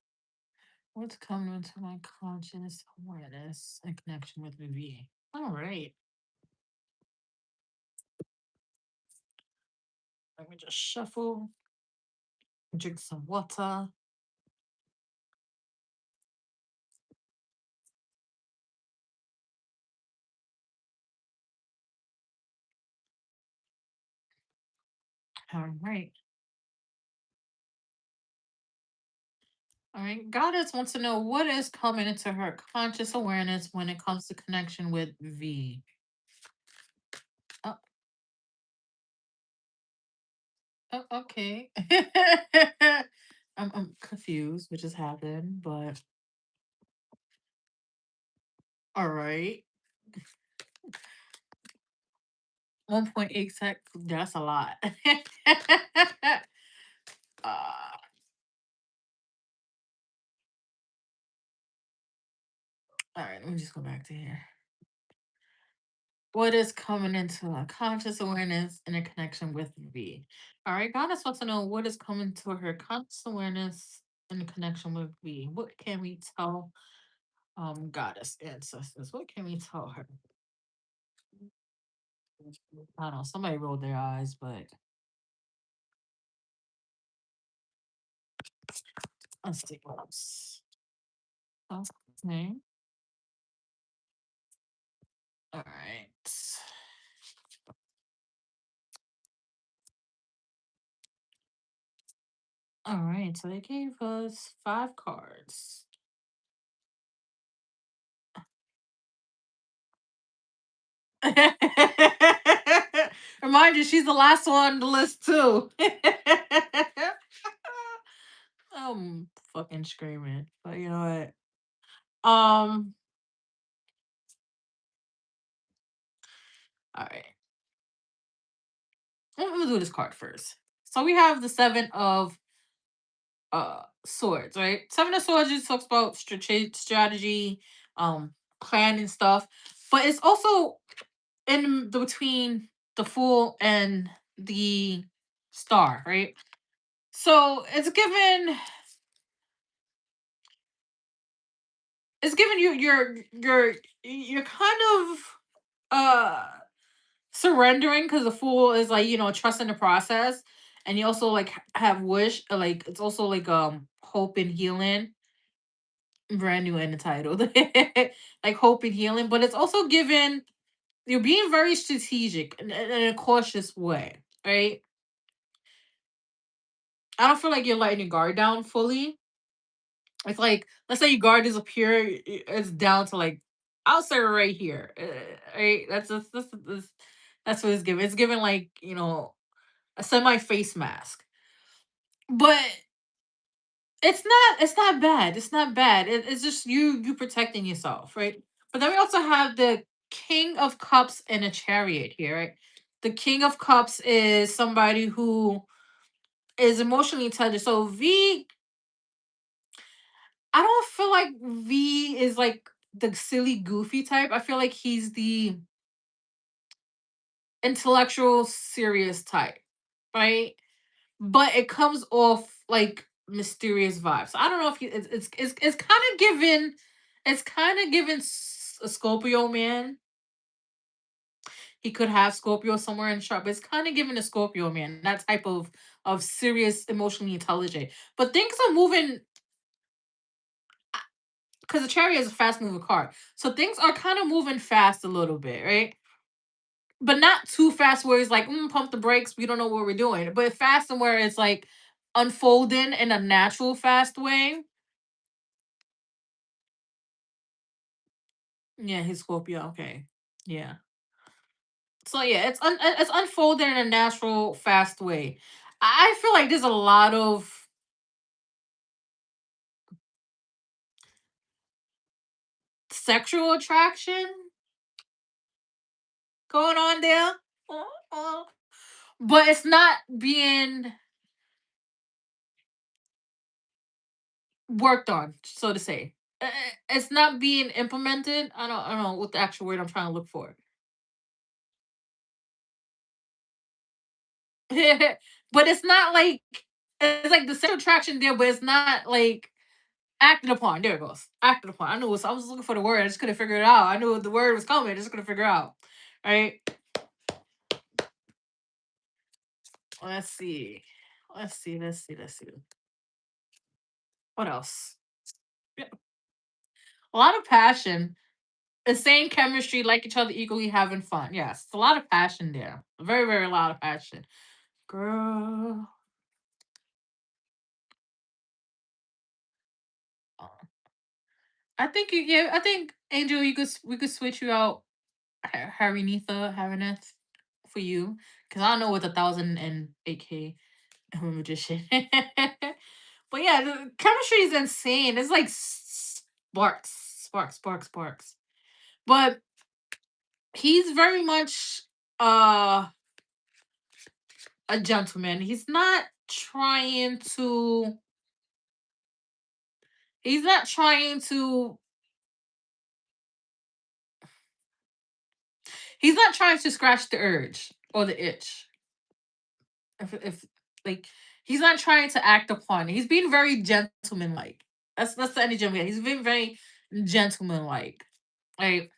What's coming into my conscious awareness and connection with me? All right. Let me just shuffle, drink some water. All right. All right. Goddess wants to know what is coming into her conscious awareness when it comes to connection with V. Oh, oh okay. I'm confused, which has happened, but all right. 1.8 sec. That's a lot. uh, all right. Let me just go back to here. What is coming into a conscious awareness and a connection with V? All right, Goddess wants to know what is coming to her conscious awareness and a connection with V. What can we tell Goddess ancestors? What can we tell her? I don't know. Somebody rolled their eyes, but let's see what else. Okay. All right. All right. So they gave us 5 cards. Remind you, she's the last one on the list too. I'm fucking screaming, but you know what? All right. I'm gonna do this card first. So we have the 7 of swords, right? 7 of swords just talks about strategy, plan and stuff, but it's also in between the fool and the star, right? So it's given you you're kind of uh surrendering because the fool is like, trusting the process, and you also like have wish, like it's also like hope and healing. Brand new in the title. Like hope and healing, but it's also given you're being very strategic in a cautious way, right? I don't feel like you're letting your guard down fully. It's like, let's say your guard is up here, it's down to like, I'll say right here, right? That's what it's given. It's given like, a semi face mask, but it's not bad. It's not bad. It's just you protecting yourself, right? But then we also have the King of Cups and a Chariot here, right? The King of Cups is somebody who is emotionally intelligent. So I don't feel like V is like the silly, goofy type. I feel like he's the intellectual, serious type, right? But it comes off like mysterious vibes. So I don't know if it's kind of given, a Scorpio man. He could have Scorpio somewhere in the chart, but it's kind of given a Scorpio man, that type of serious, emotionally intelligent. But things are moving because the chariot is a fast moving car. So things are kind of moving fast a little bit, right? But not too fast where it's like, pump the brakes, we don't know what we're doing. But fast and where it's like unfolding in a natural fast way. Yeah, he's Scorpio. Okay. Yeah. So yeah, it's unfolding in a natural, fast way. I feel like there's a lot of sexual attraction going on there. Uh, but it's not being worked on, so to say. It's not being implemented. I don't know what the actual word I'm trying to look for. But it's not like it's like the sexual attraction there, but it's not like acted upon. There it goes. Acted upon. I knew it was, I was looking for the word. I just couldn't figure it out. I knew the word was coming. I just couldn't figure it out. Right? Let's see. Let's see. Let's see. Let's see. What else? Yeah. A lot of passion. Insane chemistry, like each other equally, having fun. Yes, it's a lot of passion there. Very, very lot of passion. Girl. I think you, yeah, I think Angel, we could switch you out, Harry Nitha, Harineth, for you, because I don't know what the 1008K magician. But yeah, the chemistry is insane. It's like sparks, sparks, sparks, sparks. But he's very much uh a gentleman. He's not trying to he's not trying to scratch the urge or the itch. If like he's not trying to act upon it. He's being very gentleman-like. That's the energy I'm getting. He's being very gentleman-like. Like,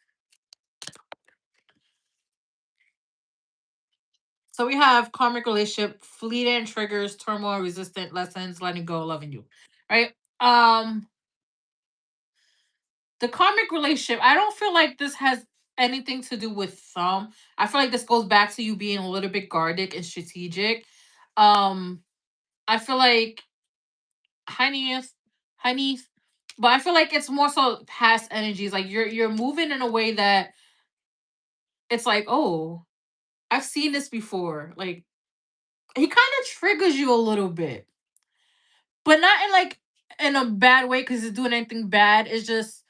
so we have karmic relationship, fleeting triggers, turmoil, resistant lessons, letting go, loving you. Right? Um the karmic relationship, I don't feel like this has anything to do with I feel like this goes back to you being a little bit guarded and strategic. Um I feel like Honeys, Honeys, but I feel like it's more so past energies. Like you're moving in a way that it's like, oh, I've seen this before. Like he kind of triggers you a little bit, but not in like in a bad way because he's doing anything bad. It's just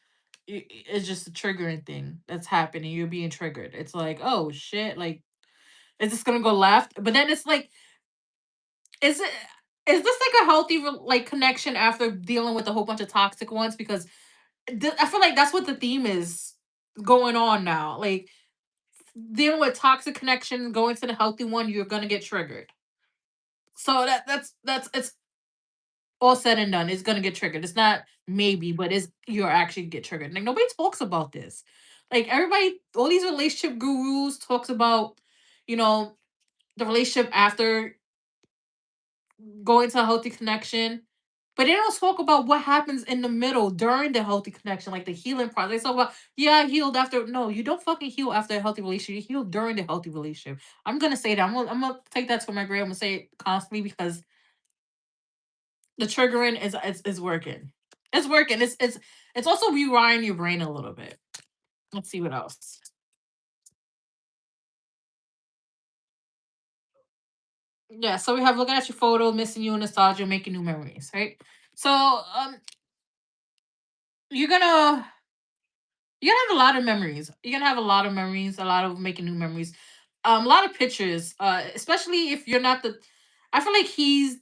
a triggering thing that's happening. You're being triggered. It's like, oh shit, like is this gonna go left? But then it's like, is it? Is this like a healthy like connection after dealing with a whole bunch of toxic ones? Because I feel like that's what the theme is going on now. Like dealing with toxic connection, going to the healthy one, you're gonna get triggered. So that's it's all said and done. It's gonna get triggered. It's not maybe, but it's you're actually get triggered. Like nobody talks about this. Like everybody, all these relationship gurus talks about, you know, the relationship after going to a healthy connection. But they don't talk about what happens in the middle during the healthy connection, like the healing process. They talk about, yeah, I healed after. No, you don't fucking heal after a healthy relationship. You heal during the healthy relationship. I'm gonna say that. I'm gonna take that to my grave. I'm gonna say it constantly because the triggering is working. It's working. It's also rewiring your brain a little bit. Let's see what else. Yeah, so we have looking at your photo, missing you, nostalgia, making new memories, right? So you're gonna you're gonna have a lot of memories. You're gonna have a lot of memories, a lot of making new memories, a lot of pictures. Especially if you're not the. I feel like he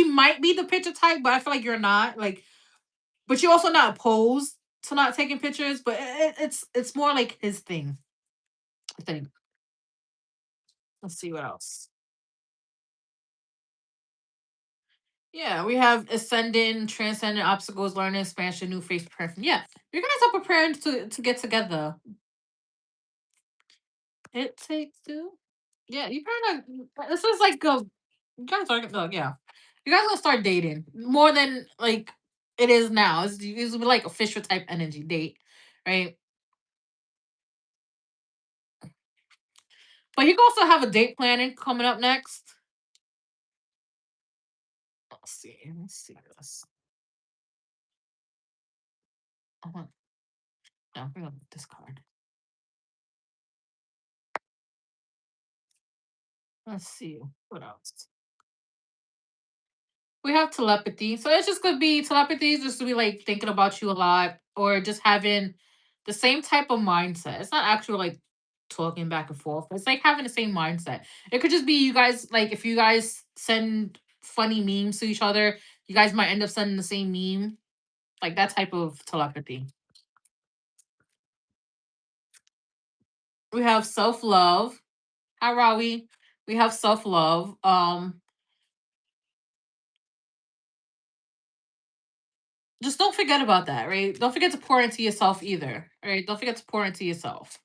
might be the picture type, but I feel like you're not. Like, but you're also not opposed to not taking pictures. But it's more like his thing. I think. Let's see what else. Yeah, we have ascending, transcending obstacles, learning, expansion, new phase preparing. Yeah, you're gonna start preparing to get together. It takes two. Yeah, you kind of. This is like a. You guys are yeah. You guys gonna start dating more than like It is now. It's usually like official type energy date, right? But you can also have a date planning coming up next. Let's see. Let's see this. Uh-huh. No, bring up this card. Let's see what else. We have telepathy. So it's just gonna be telepathy is just to be like thinking about you a lot or just having the same type of mindset. It's not actual like talking back and forth. It's like having the same mindset. It could just be you guys like if you guys send funny memes to each other, you guys might end up sending the same meme. Like that type of telepathy. We have self-love. Hi Rawi. We have self-love. Just don't forget about that, right? Don't forget to pour into yourself either. Right? Don't forget to pour into yourself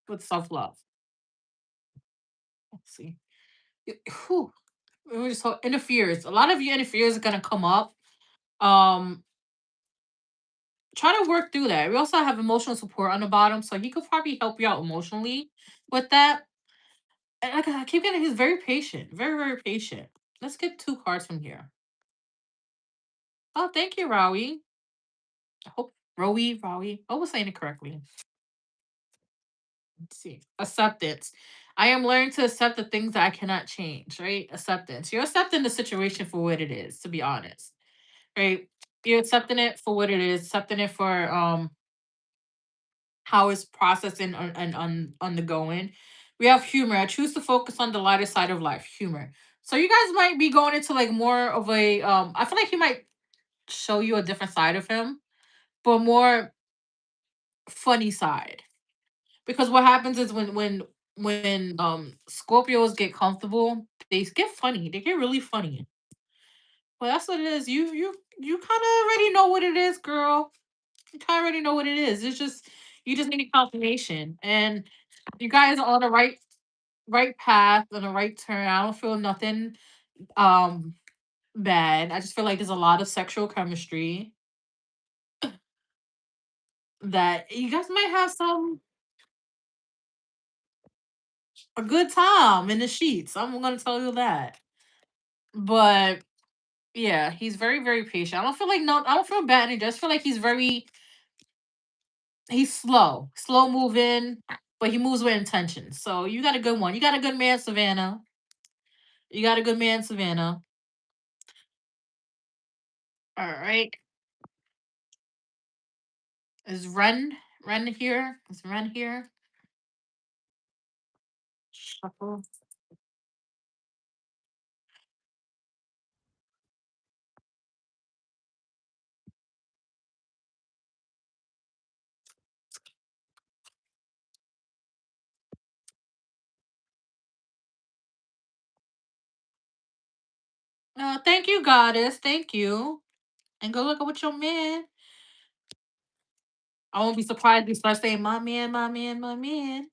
with self-love. Let's see. Whew. So interferes. A lot of your interferes are gonna come up. Um, try to work through that. We also have emotional support on the bottom, so he could probably help you out emotionally with that. And like I keep getting, he's very patient, very very patient. Let's get two cards from here. Oh, thank you, Rowie. I hope Rowie. I was saying it correctly. Let's see. Acceptance. I am learning to accept the things that I cannot change. Right? Acceptance. You're accepting the situation for what it is. To be honest, right? You're accepting it for what it is. Accepting it for how it's processing and undergoing. We have humor. I choose to focus on the lighter side of life. Humor. So you guys might be going into like more of a I feel like he might show you a different side of him, but more funny side. Because what happens is when Scorpios get comfortable, they get funny. They get really funny. Well, that's what it is. You kind of already know what it is, girl. You kind of already know what it is. It's just you just need a confirmation, and you guys are on the right path, on the right turn. I don't feel nothing um bad. I just feel like there's a lot of sexual chemistry that you guys might have some a good time in the sheets. I'm gonna tell you that. But yeah, he's very, very patient. I don't feel like no, I don't feel bad. I just feel like he's slow moving, but he moves with intention. So you got a good one. You got a good man, Savannah. You got a good man, Savannah. All right. Is Ren here? Is Ren here? Shuffle. Thank you, goddess. Thank you. And go look at with your man. I won't be surprised if you start saying my man, my man, my man.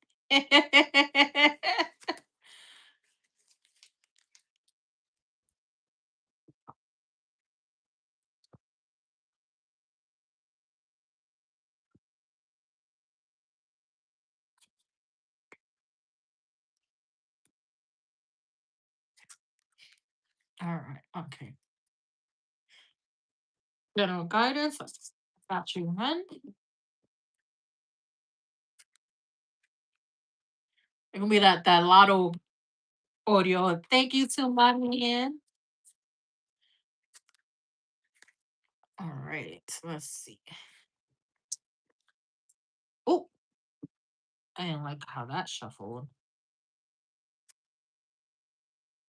All right. Okay. General guidance. Got you, hun. It gonna be that lotto audio. Thank you to my man. All right. Let's see. Oh, I didn't like how that shuffled.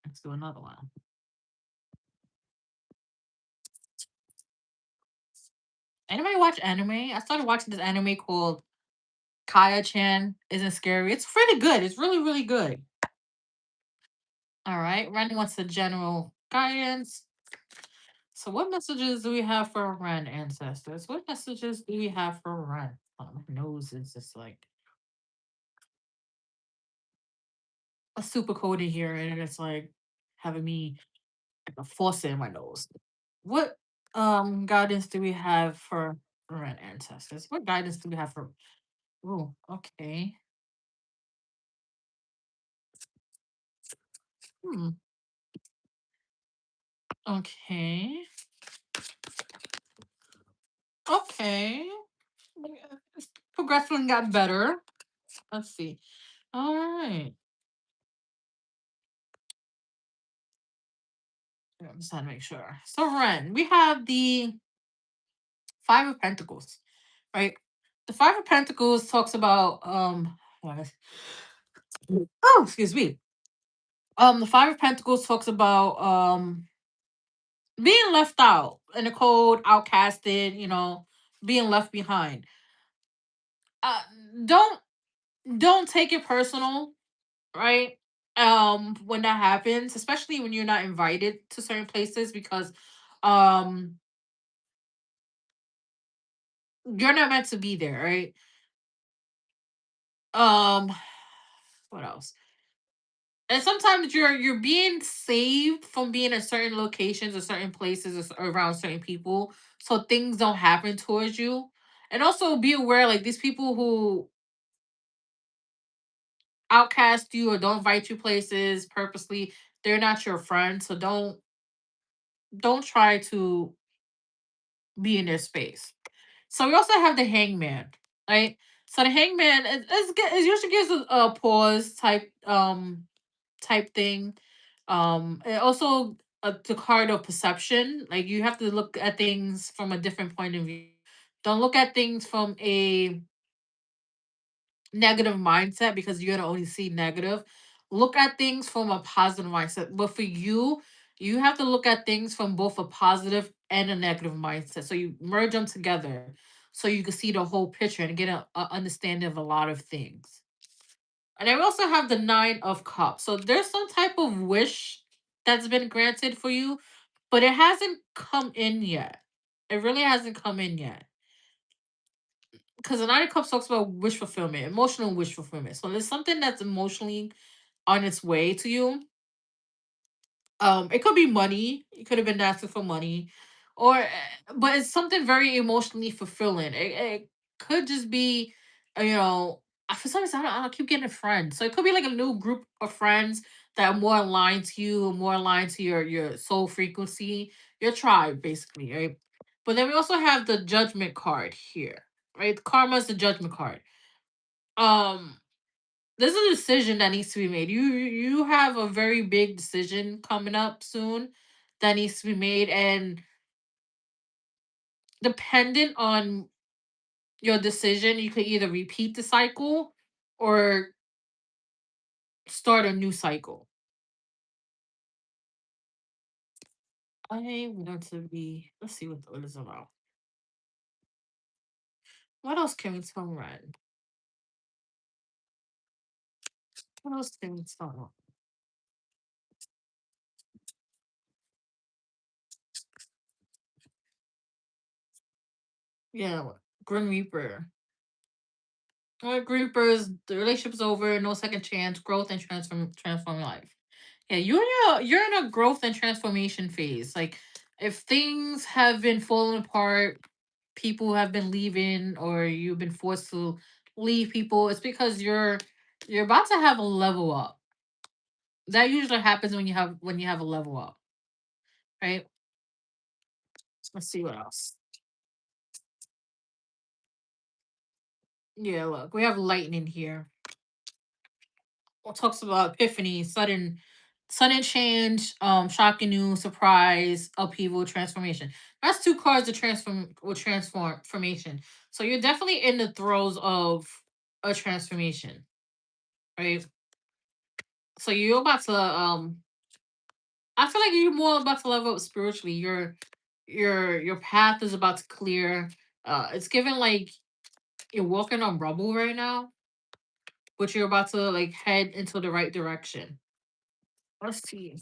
Let's do another one. Anybody watch anime? I started watching this anime called Kaya Chan Isn't Scary. It's pretty good. It's really, really good. All right. Randy wants the general guidance. So, what messages do we have for Ren ancestors? What messages do we have for Ren? Oh, my nose is just like a super cold in here, and it's like having me like a faucet in my nose. What? Guidance do we have for red ancestors? What guidance do we have for? Oh, okay. Hmm. Okay. Okay. Yeah, it's progressively got better. Let's see. All right. I'm just trying to make sure. So, Ren, we have the Five of Pentacles, right? The Five of Pentacles talks about what is- oh, excuse me. The Five of Pentacles talks about being left out in the cold, outcasted, being left behind. Uh, don't don't take it personal, right? When that happens, especially when you're not invited to certain places, because um you're not meant to be there, right? Um, what else? And sometimes you're being saved from being at certain locations or certain places or around certain people, so things don't happen towards you. And also be aware, like these people who outcast you or don't invite you places purposely, they're not your friend. So don't try to be in their space. So we also have the hangman, right? So the hangman it usually gives a pause type thing. And also the card of perception. Like you have to look at things from a different point of view. Don't look at things from a negative mindset because you're gonna only see negative. Look at things from a positive mindset. But for you, you have to look at things from both a positive and a negative mindset. So you merge them together so you can see the whole picture and get a understanding of a lot of things. And I also have the Nine of Cups. So there's some type of wish that's been granted for you, but it hasn't come in yet. It really hasn't come in yet. Because the Nine of Cups talks about wish fulfillment, emotional wish fulfillment. So there's something that's emotionally on its way to you. It could be money. You could have been asking for money, or but it's something very emotionally fulfilling. It could just be, you know, for some reason I don't keep getting a friend. So it could be like a new group of friends that are more aligned to you, more aligned to your soul frequency, your tribe, basically, right? But then we also have the Judgment card here, right? Karma is the Judgment card. Um, there's a decision that needs to be made. You have a very big decision coming up soon that needs to be made, and dependent on your decision, you could either repeat the cycle or start a new cycle. I want to be. Let's see what it's about. What else can we tell Red? What else can we tell? Yeah, Grim Reaper. Grim Reaper is the relationship's over, no second chance, growth and transform life. Yeah, you're in a growth and transformation phase. Like if things have been falling apart, people have been leaving, or you've been forced to leave people, it's because you're about to have a level up. That usually happens when you have a level up, right? Let's see what else. Yeah, look, we have lightning here. Well, talks about epiphany, sudden change, shocking news, surprise, upheaval, transformation. That's two cards of transformation. So you're definitely in the throes of a transformation, right? So you're about to I feel like you're more about to level up spiritually. Your path is about to clear. It's given like you're walking on rubble right now, but you're about to like head into the right direction. Let's see.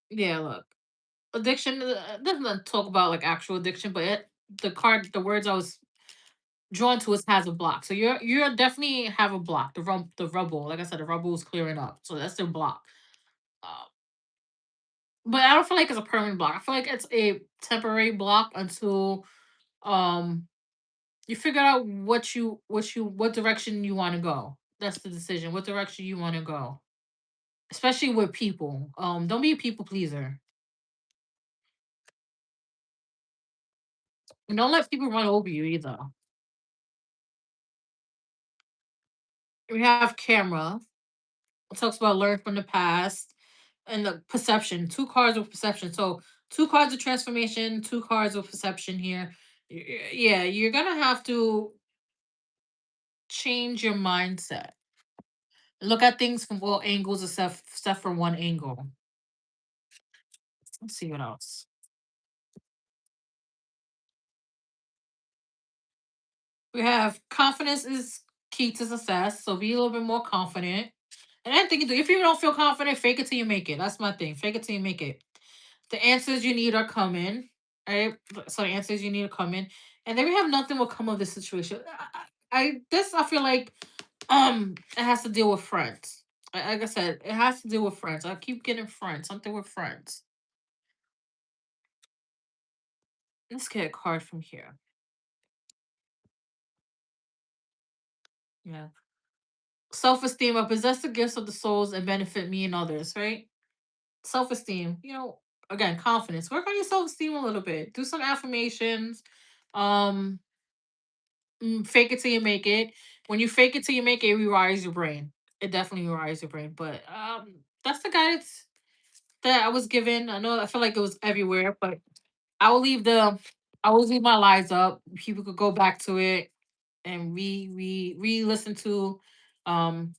Yeah, look. Addiction doesn't talk about like actual addiction, but the words I was drawn to is has a block. So you're definitely have a block. The rubble, like I said, the rubble is clearing up. So that's their block. Uh, But I don't feel like it's a permanent block. I feel like it's a temporary block until um you figure out what direction you want to go. That's the decision. What direction you want to go. Especially with people. Don't be a people pleaser. And don't let people run over you either. We have camera. It talks about learn from the past and the perception. Two cards with perception. So two cards of transformation, two cards of perception here. Yeah, you're gonna have to change your mindset. Look at things from all angles except from one angle. Let's see what else. We have confidence is key to success. So be a little bit more confident. And I think if you don't feel confident, fake it till you make it. That's my thing. Fake it till you make it. The answers you need are coming. Right? So the answers you need are coming. And then we have nothing will come of this situation. I feel like it has to deal with friends. Like I said, it has to deal with friends. I keep getting friends. Something with friends. Let's get a card from here. Yeah. Self-esteem. I possess the gifts of the souls and benefit me and others, right? Self-esteem. Again, confidence. Work on your self-esteem a little bit. Do some affirmations. Um, Fake it till you make it. When you fake it till you make it, it rewires your brain. It definitely rewires your brain. But that's the guidance that I was given. I know I feel like it was everywhere, but I will leave the I will leave my lies up. People could go back to it and re-listen to um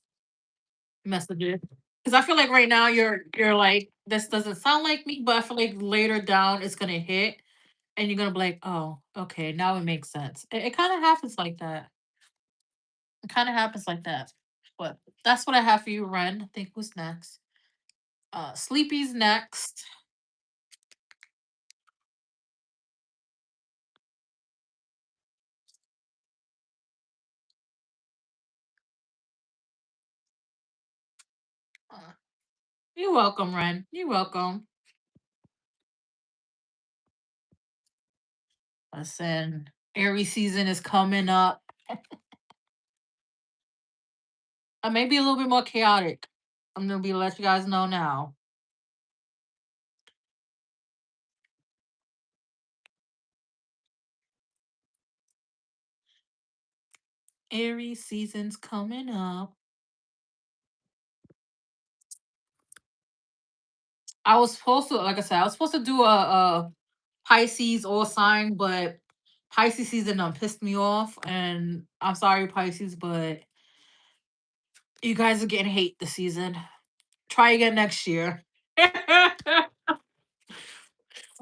messages. Because I feel like right now you're like, this doesn't sound like me, but I feel like later down it's gonna hit and you're gonna be like, oh, okay, now it makes sense. It kind of happens like that. It kind of happens like that. But that's what I have for you, Ren. I think who's next? Sleepy's next. Uh, you're welcome, Ren. You're welcome. Listen, Aries season is coming up. I may be a little bit more chaotic. I'm gonna be let you guys know now. Aries season's coming up. I was supposed to, like I said, I was supposed to do a Pisces all sign, but Pisces season pissed me off, and I'm sorry, Pisces, but you guys are getting hate this season. Try again next year. We're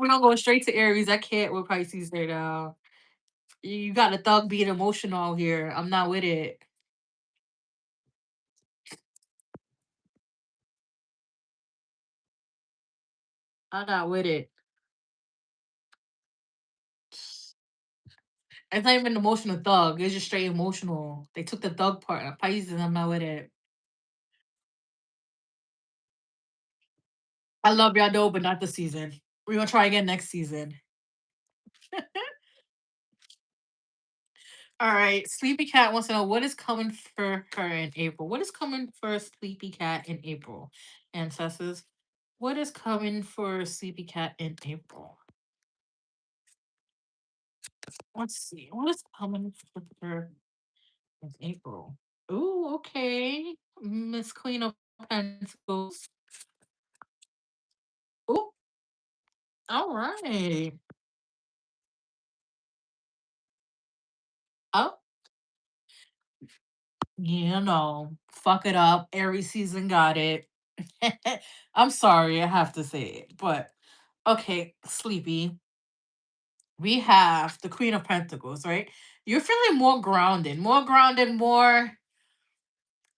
gonna go straight to Aries. I can't with Pisces right now. You got a thug being emotional here. I'm not with it. I'm not with it. It's not even emotional thug. It's just straight emotional. They took the thug part of Pisces. I'm not with it. I love y'all though, but not this season. We're gonna try again next season. All right. Sleepy Cat wants to know what is coming for her in April. What is coming for Sleepy Cat in April? Ancestors, what is coming for Sleepy Cat in April? Let's see. What is coming for her in April? Ooh, okay. Miss Queen of Pentacles. Ooh, all right. Oh, fuck it up. Every season got it. I'm sorry, I have to say it, but okay, Sleepy. We have the Queen of Pentacles, right? You're feeling more grounded, more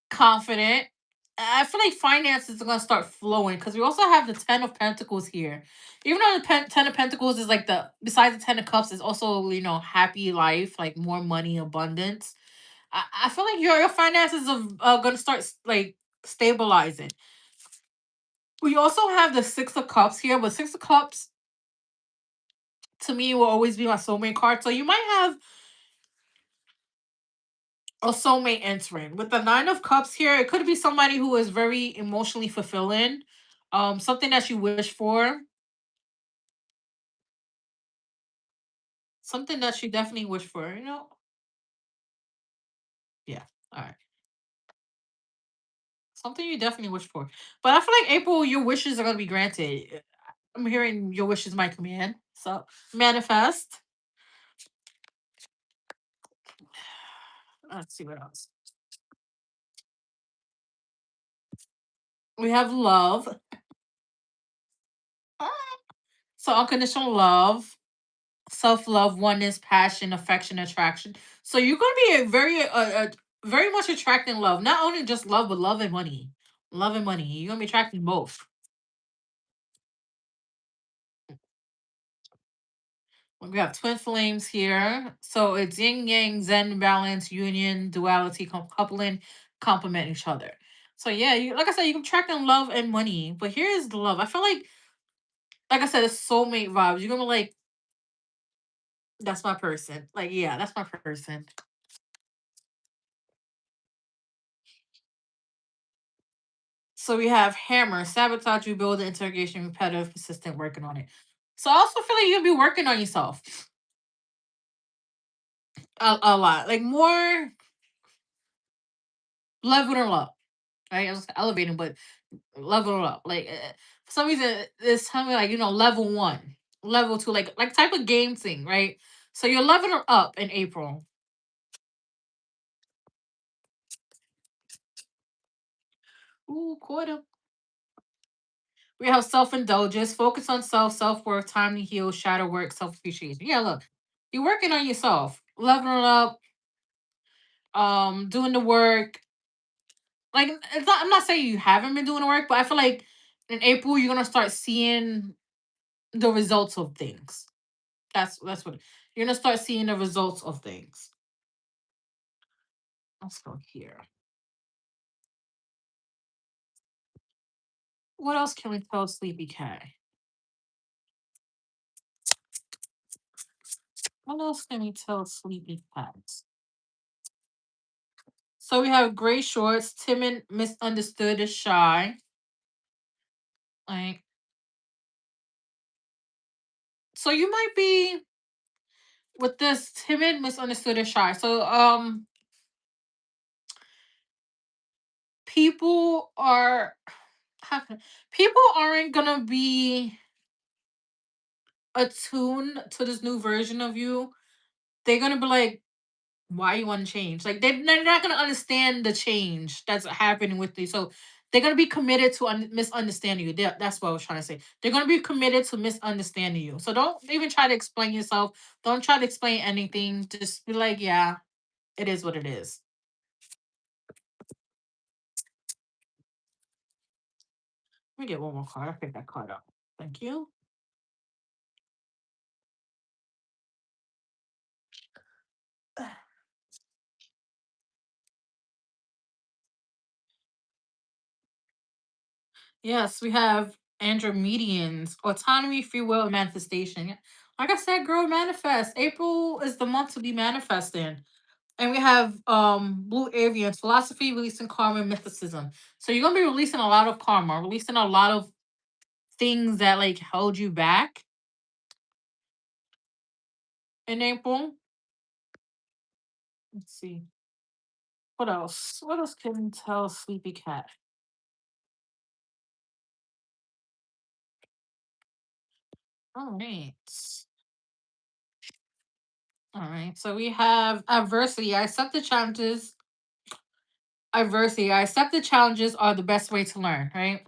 confident. I feel like finances are gonna start flowing because we also have the Ten of Pentacles here. Even though the Ten of Pentacles is like the besides the Ten of Cups is also happy life, like more money, abundance. I feel like your finances are gonna start like stabilizing. We also have the Six of Cups here, but Six of Cups to me will always be my soulmate card. So you might have a soulmate entering. With the Nine of Cups here, it could be somebody who is very emotionally fulfilling. Something that you wish for. Something that you definitely wish for, you know? Yeah. All right. Something you definitely wish for. But I feel like April, your wishes are gonna be granted. I'm hearing your wishes my command. So manifest. Let's see what else. We have love. So unconditional love, self-love, oneness, passion, affection, attraction. So you're gonna be a very much attracting love. Not only just love, but love and money. Love and money. You're gonna be attracting both. We have twin flames here. So it's yin yang, zen, balance, union, duality, coupling, complement each other. So yeah, you like I said, you can attract in love and money. But here's the love. I feel like I said, it's soulmate vibes. You're gonna be like, that's my person. Like, yeah, that's my person. So we have hammer, sabotage, rebuild, interrogation, repetitive, persistent, working on it. So I also feel like you're gonna be working on yourself a lot. Like more level it up. Right? I was elevating, but level it up. Like for some reason, it's telling me like level one, level two, like type of game thing, right? So you're leveling up in April. Ooh, quarter. We have self indulgence, focus on self worth, time to heal, shadow work, self appreciation. Yeah, look, you're working on yourself, leveling up, doing the work. Like it's not. I'm not saying you haven't been doing the work, but I feel like in April you're gonna start seeing the results of things. That's what you're gonna start seeing the results of things. Let's go here. What else can we tell Sleepy Cat? What else can we tell Sleepy Cat? So we have gray shorts, timid, misunderstood, is shy. Like so you might be with this timid, misunderstood, and shy. So people are people aren't gonna be attuned to this new version of you. They're gonna be like, why you want to change? Like they're not gonna understand the change that's happening with you. So they're gonna be committed to misunderstanding you. That's what I was trying to say. They're gonna be committed to misunderstanding you. So don't even try to explain yourself. Don't try to explain anything. Just be like, yeah, it is what it is. Let me get one more card. I picked that card up. Thank you. Yes, we have Andromedians, autonomy, free will, and manifestation. Yeah. Like I said, girl, manifest. April is the month to be manifesting. And we have Blue Avians, philosophy, releasing karma, and mythicism. So you're gonna be releasing a lot of karma, releasing a lot of things that like held you back in April. Let's see. What else? What else can we tell Sleepy Cat? All right. All right. So we have adversity. I accept the challenges. Adversity. I accept the challenges are the best way to learn, right?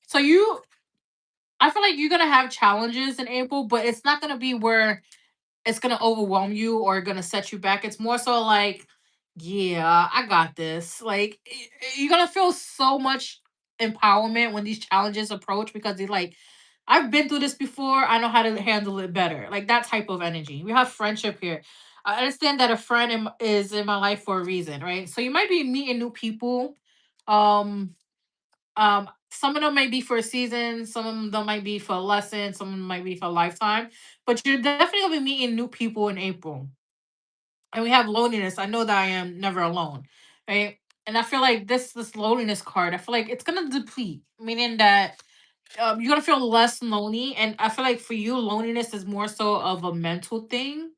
So I feel like you're gonna have challenges in April, but it's not gonna be where it's gonna overwhelm you or gonna set you back. It's more so like, yeah, I got this. Like you're gonna feel so much empowerment when these challenges approach because you're like, I've been through this before. I know how to handle it better. Like that type of energy. We have friendship here. I understand that a friend is in my life for a reason, right? So you might be meeting new people. Um, Some of them might be for a season, some of them might be for a lesson, some of them might be for a lifetime. But you're definitely gonna be meeting new people in April. And we have loneliness. I know that I am never alone, right? And I feel like this loneliness card, I feel like it's gonna deplete, meaning that you're gonna feel less lonely. And I feel like for you, loneliness is more so of a mental thing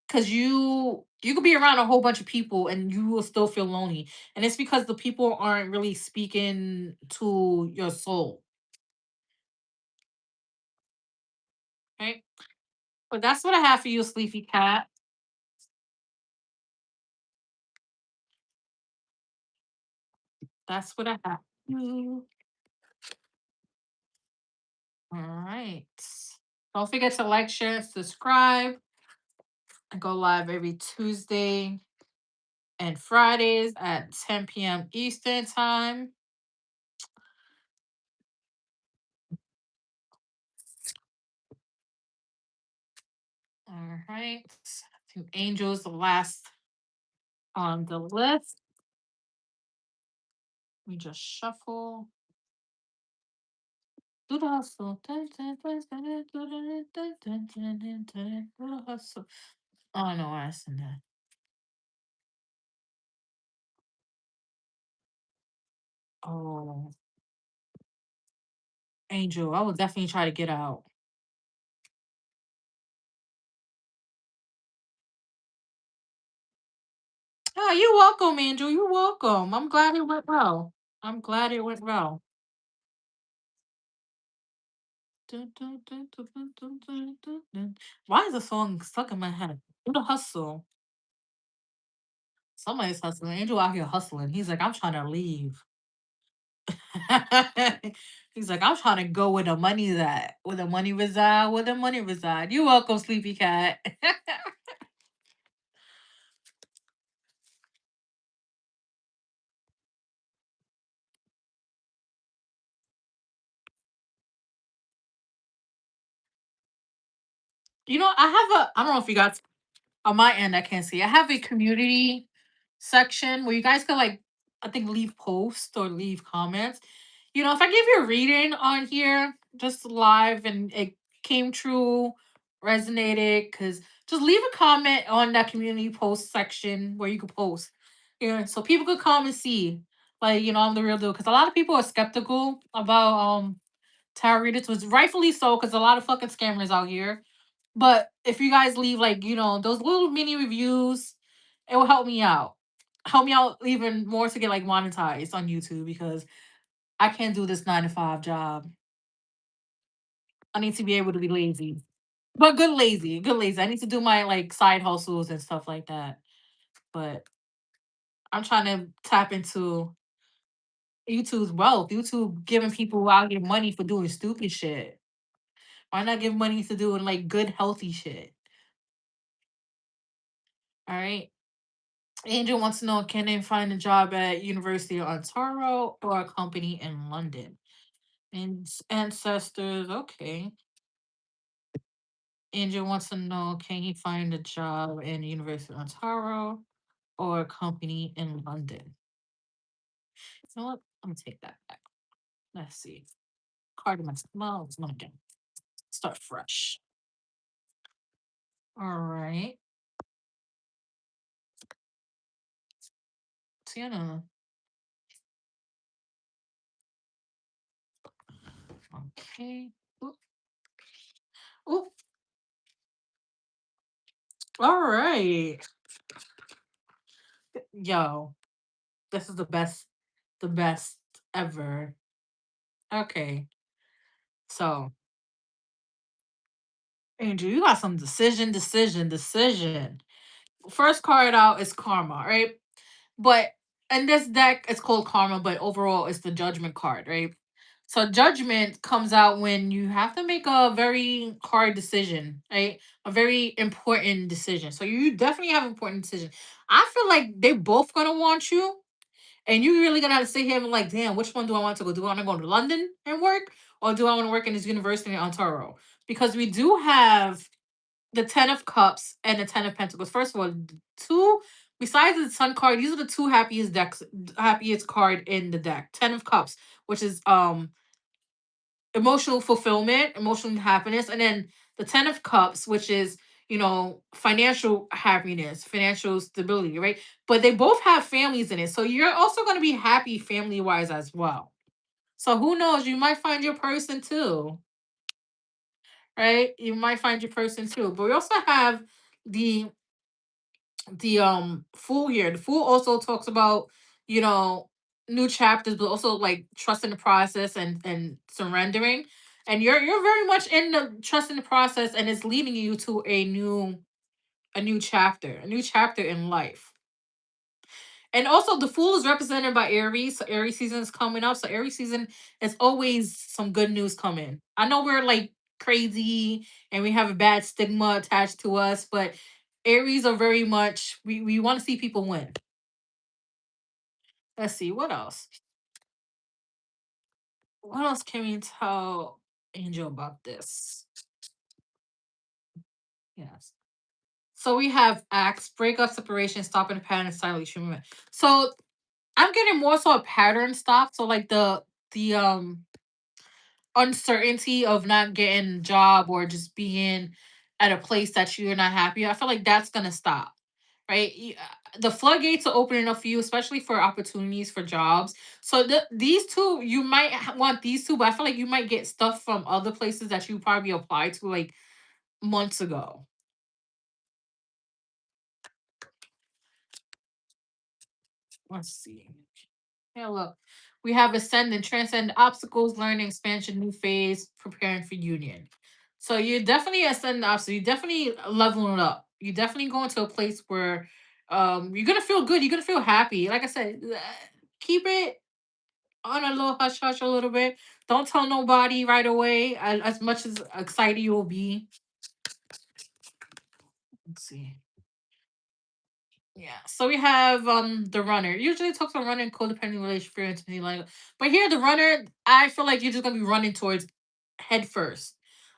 because you could be around a whole bunch of people and you will still feel lonely, and it's because the people aren't really speaking to your soul, right? But that's what I have for you, sleepy cat. That's what I have. Mm. All right. Don't forget to like, share, and subscribe. I go live every Tuesday and Fridays at 10 p.m. Eastern time. All right. Two angels, the last on the list. We just shuffle. Do the hustle. Dun, dun, dun, dun, dun, dun, dun, dun, dun, dun, dun, do the hustle. Oh no, I seen that. Oh, Angel, I will definitely try to get out. Oh, you're welcome, Angel. You're welcome. I'm glad it went well. I'm glad it went well. Dun, dun, dun, dun, dun, dun, dun, dun, dun. Why is the song stuck in my head? Do the hustle. Somebody's hustling. Angel out here hustling. He's like, I'm trying to leave. He's like, I'm trying to go where the money's at. Where the money reside, where the money reside. You're welcome, sleepy cat. I have I don't know if you got on my end, I can't see. I have a community section where you guys could like, I think, leave posts or leave comments. If I give you a reading on here, just live, and it came true, resonated, because just leave a comment on that community post section where you could post. So people could come and see, like, I'm the real deal. Because a lot of people are skeptical about tarot readers, which rightfully so, because a lot of fucking scammers out here. But if you guys leave, like, those little mini reviews, it will help me out. Help me out even more to get like monetized on YouTube because I can't do this 9 to 5 job. I need to be able to be lazy. But good lazy. Good lazy. I need to do my like side hustles and stuff like that. But I'm trying to tap into YouTube's wealth. YouTube giving people out here money for doing stupid shit. Why not give money to doing like good healthy shit? All right. Angel wants to know, can they find a job at University of Ontario or a company in London? And ancestors, okay. Angel wants to know, can he find a job in University of Ontario or a company in London? You know what? I'm gonna take that back. Let's see. Cardamom. Well, it's not again. Start fresh. All right. Tiana. Okay. Oop. Oop. All right. Yo, this is the best ever. Okay. So, Angel, you got some decision. First card out is karma, right? But in this deck, it's called karma, but overall, it's the judgment card, right? So, judgment comes out when you have to make a very hard decision, right? A very important decision. So, you definitely have an important decision. I feel like they both gonna want you, and you really gonna have to sit here and like, damn, which one do I want to go? Do I want to go to London and work, or do I want to work in this university in Ontario? Because we do have the Ten of Cups and the Ten of Pentacles. First of all, two besides the Sun card, these are the two happiest card in the deck. Ten of Cups, which is emotional fulfillment, emotional happiness, and then the Ten of Cups, which is, financial happiness, financial stability, right? But they both have families in it. So you're also going to be happy family wise as well. So who knows? You might find your person too, right? You might find your person too. But we also have the Fool here. The Fool also talks about, you know, new chapters, but also like trusting the process and surrendering. And you're very much in the trusting the process, and it's leading you to a new chapter in life. And also the Fool is represented by Aries. So Aries season is coming up. So Aries season is always some good news coming. I know we're like crazy and we have a bad stigma attached to us, but Aries are very much we want to see people win. Let's see what else. What else can we tell Angel about this? Yes. So we have acts, breakup, separation, stopping the pattern, silent treatment. So I'm getting more so a pattern stop. So like the uncertainty of not getting a job or just being at a place that you're not happy. I feel like that's gonna stop, right? The floodgates are opening up for you, especially for opportunities for jobs. So these two, you might want these two, but I feel like you might get stuff from other places that you probably applied to like months ago. Let's see. Yeah, look. We have ascendant, transcend obstacles, learning, expansion, new phase, preparing for union. So you're definitely ascending obstacles. You're definitely leveling up. You're definitely going to a place where you're gonna feel good. You're gonna feel happy. Like I said, keep it on a little hush hush a little bit. Don't tell nobody right away. As much as excited you will be. Let's see. Yeah. So we have the runner. Usually it talks about running, codependent relationship, fear, intimacy, like, but here the runner, I feel like you're just gonna be running towards head first.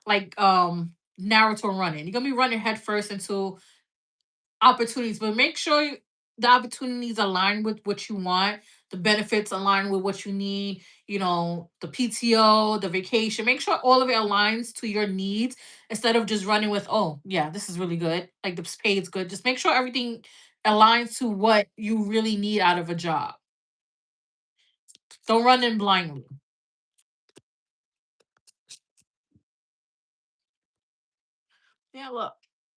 Like Naruto running. You're gonna be running head first into opportunities, but make sure the opportunities align with what you want, the benefits align with what you need, the PTO, the vacation. Make sure all of it aligns to your needs instead of just running with, oh, yeah, this is really good. Like the pay is good. Just make sure everything aligns to what you really need out of a job. Don't run in blindly. Yeah, look.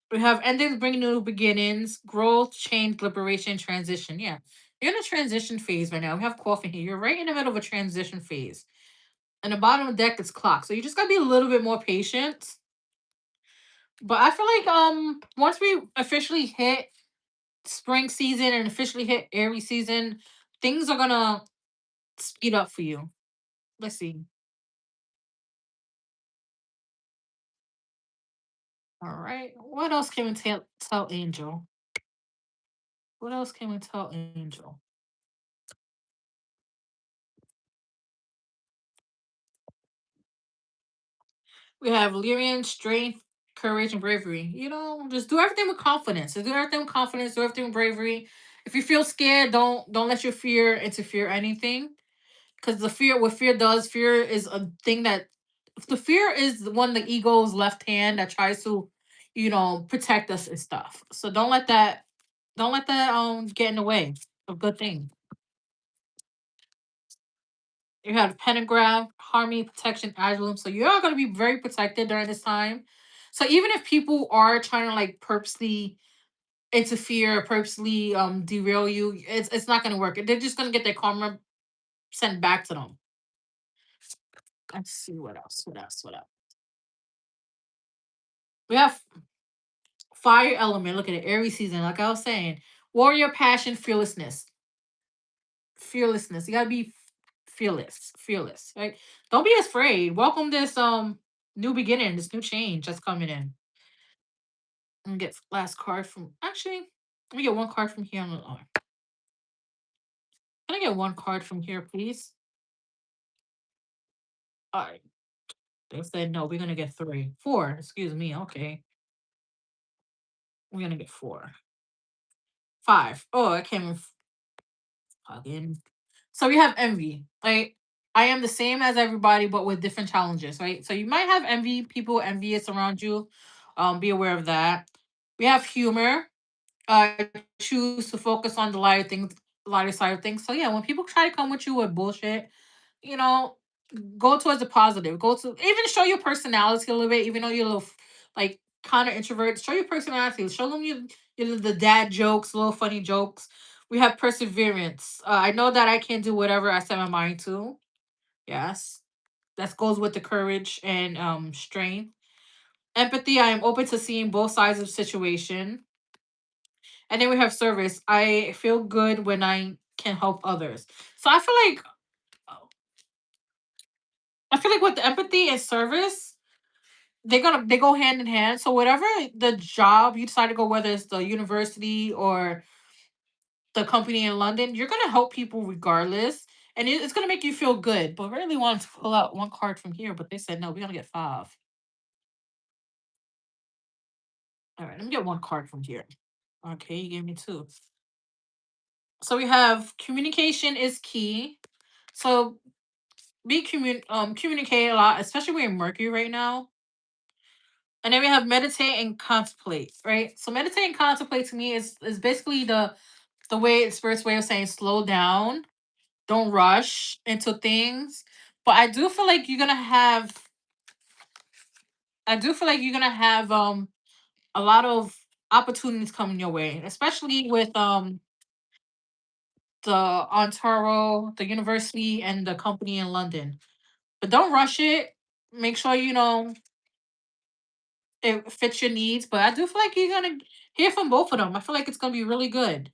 We have endings bring new beginnings, growth, change, liberation, transition. Yeah. You're in a transition phase right now. We have coffee here. You're right in the middle of a transition phase. And the bottom of the deck is clock. So you just gotta be a little bit more patient. But I feel like once we officially hit spring season and officially hit Aries season, things are gonna speed up for you. Let's see. All right. What else can we tell Angel? What else can we tell Angel? We have Lyrian, strength, courage, and bravery. Just do everything with confidence. Just do everything with confidence. Do everything with bravery. If you feel scared, don't let your fear interfere anything. Because the fear, what fear does, fear is a thing that the fear is the one the ego's left hand that tries to, protect us and stuff. So don't let that get in the way of good things. You have pentagram, harmony, protection, agilum. So you're going to be very protected during this time. So even if people are trying to like purposely interfere, purposely derail you, it's not going to work. They're just going to get their karma sent back to them. Let's see what else. What else? What else? We have fire element. Look at it. Every season, like I was saying, warrior, passion, fearlessness. Fearlessness. You gotta be fearless. Fearless. Right? Don't be afraid. Welcome this new beginning, this new change that's coming in. And get last card from actually. Let me get one card from here. Can I get one card from here, please? All right. They said no. We're gonna get three, four. Excuse me. Okay, we're gonna get four, five. Oh, I can't even again. So we have envy, right? I am the same as everybody, but with different challenges, right? So you might have envy, people envious around you. Be aware of that. We have humor. I choose to focus on the lighter things, lighter side of things. So yeah, when people try to come with you with bullshit, you know, go towards the positive. Go to even show your personality a little bit, even though you're a little like kind of introvert. Show your personality. Show them you the dad jokes, little funny jokes. We have perseverance. I know that I can do whatever I set my mind to. Yes, that goes with the courage and strength. Empathy. I am open to seeing both sides of the situation. And then we have service. I feel good when I can help others. So I feel like with the empathy and service, they go hand in hand. So whatever the job you decide to go, whether it's the university or the company in London, you're gonna help people regardless, and it's gonna make you feel good. But I really wanted to pull out one card from here, but they said no, we're gonna get five. All right, let me get one card from here. Okay, you gave me two. So we have communication is key. So communicate a lot, especially we're in Mercury right now. And then we have meditate and contemplate, right? So meditate and contemplate to me is basically the way spirit's way of saying slow down, don't rush into things. But I do feel like you're gonna have a lot of opportunities coming your way, especially with the Ontario, the university and the company in London. But don't rush it. Make sure you know it fits your needs. But I do feel like you're gonna hear from both of them. I feel like it's gonna be really good.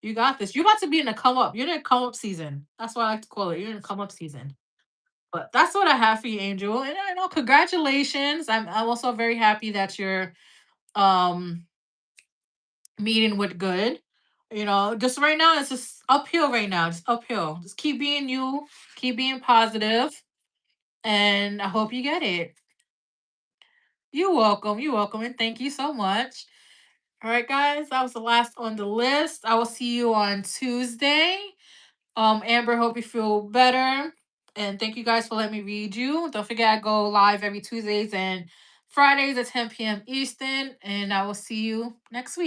You got this. You're about to be in a come up. You're in a come up season. That's what I like to call it. You're in a come up season. But that's what I have for you, Angel. And I know congratulations. I'm also very happy that you're um meeting with good. You know, just right now it's just uphill right now. Just uphill. Just keep being you, keep being positive, and I hope you get it. You're welcome. You're welcome. And thank you so much. All right, guys. That was the last on the list. I will see you on Tuesday. Amber, hope you feel better. And thank you guys for letting me read you. Don't forget I go live every Tuesdays and Fridays at 10 p.m. Eastern. And I will see you next week.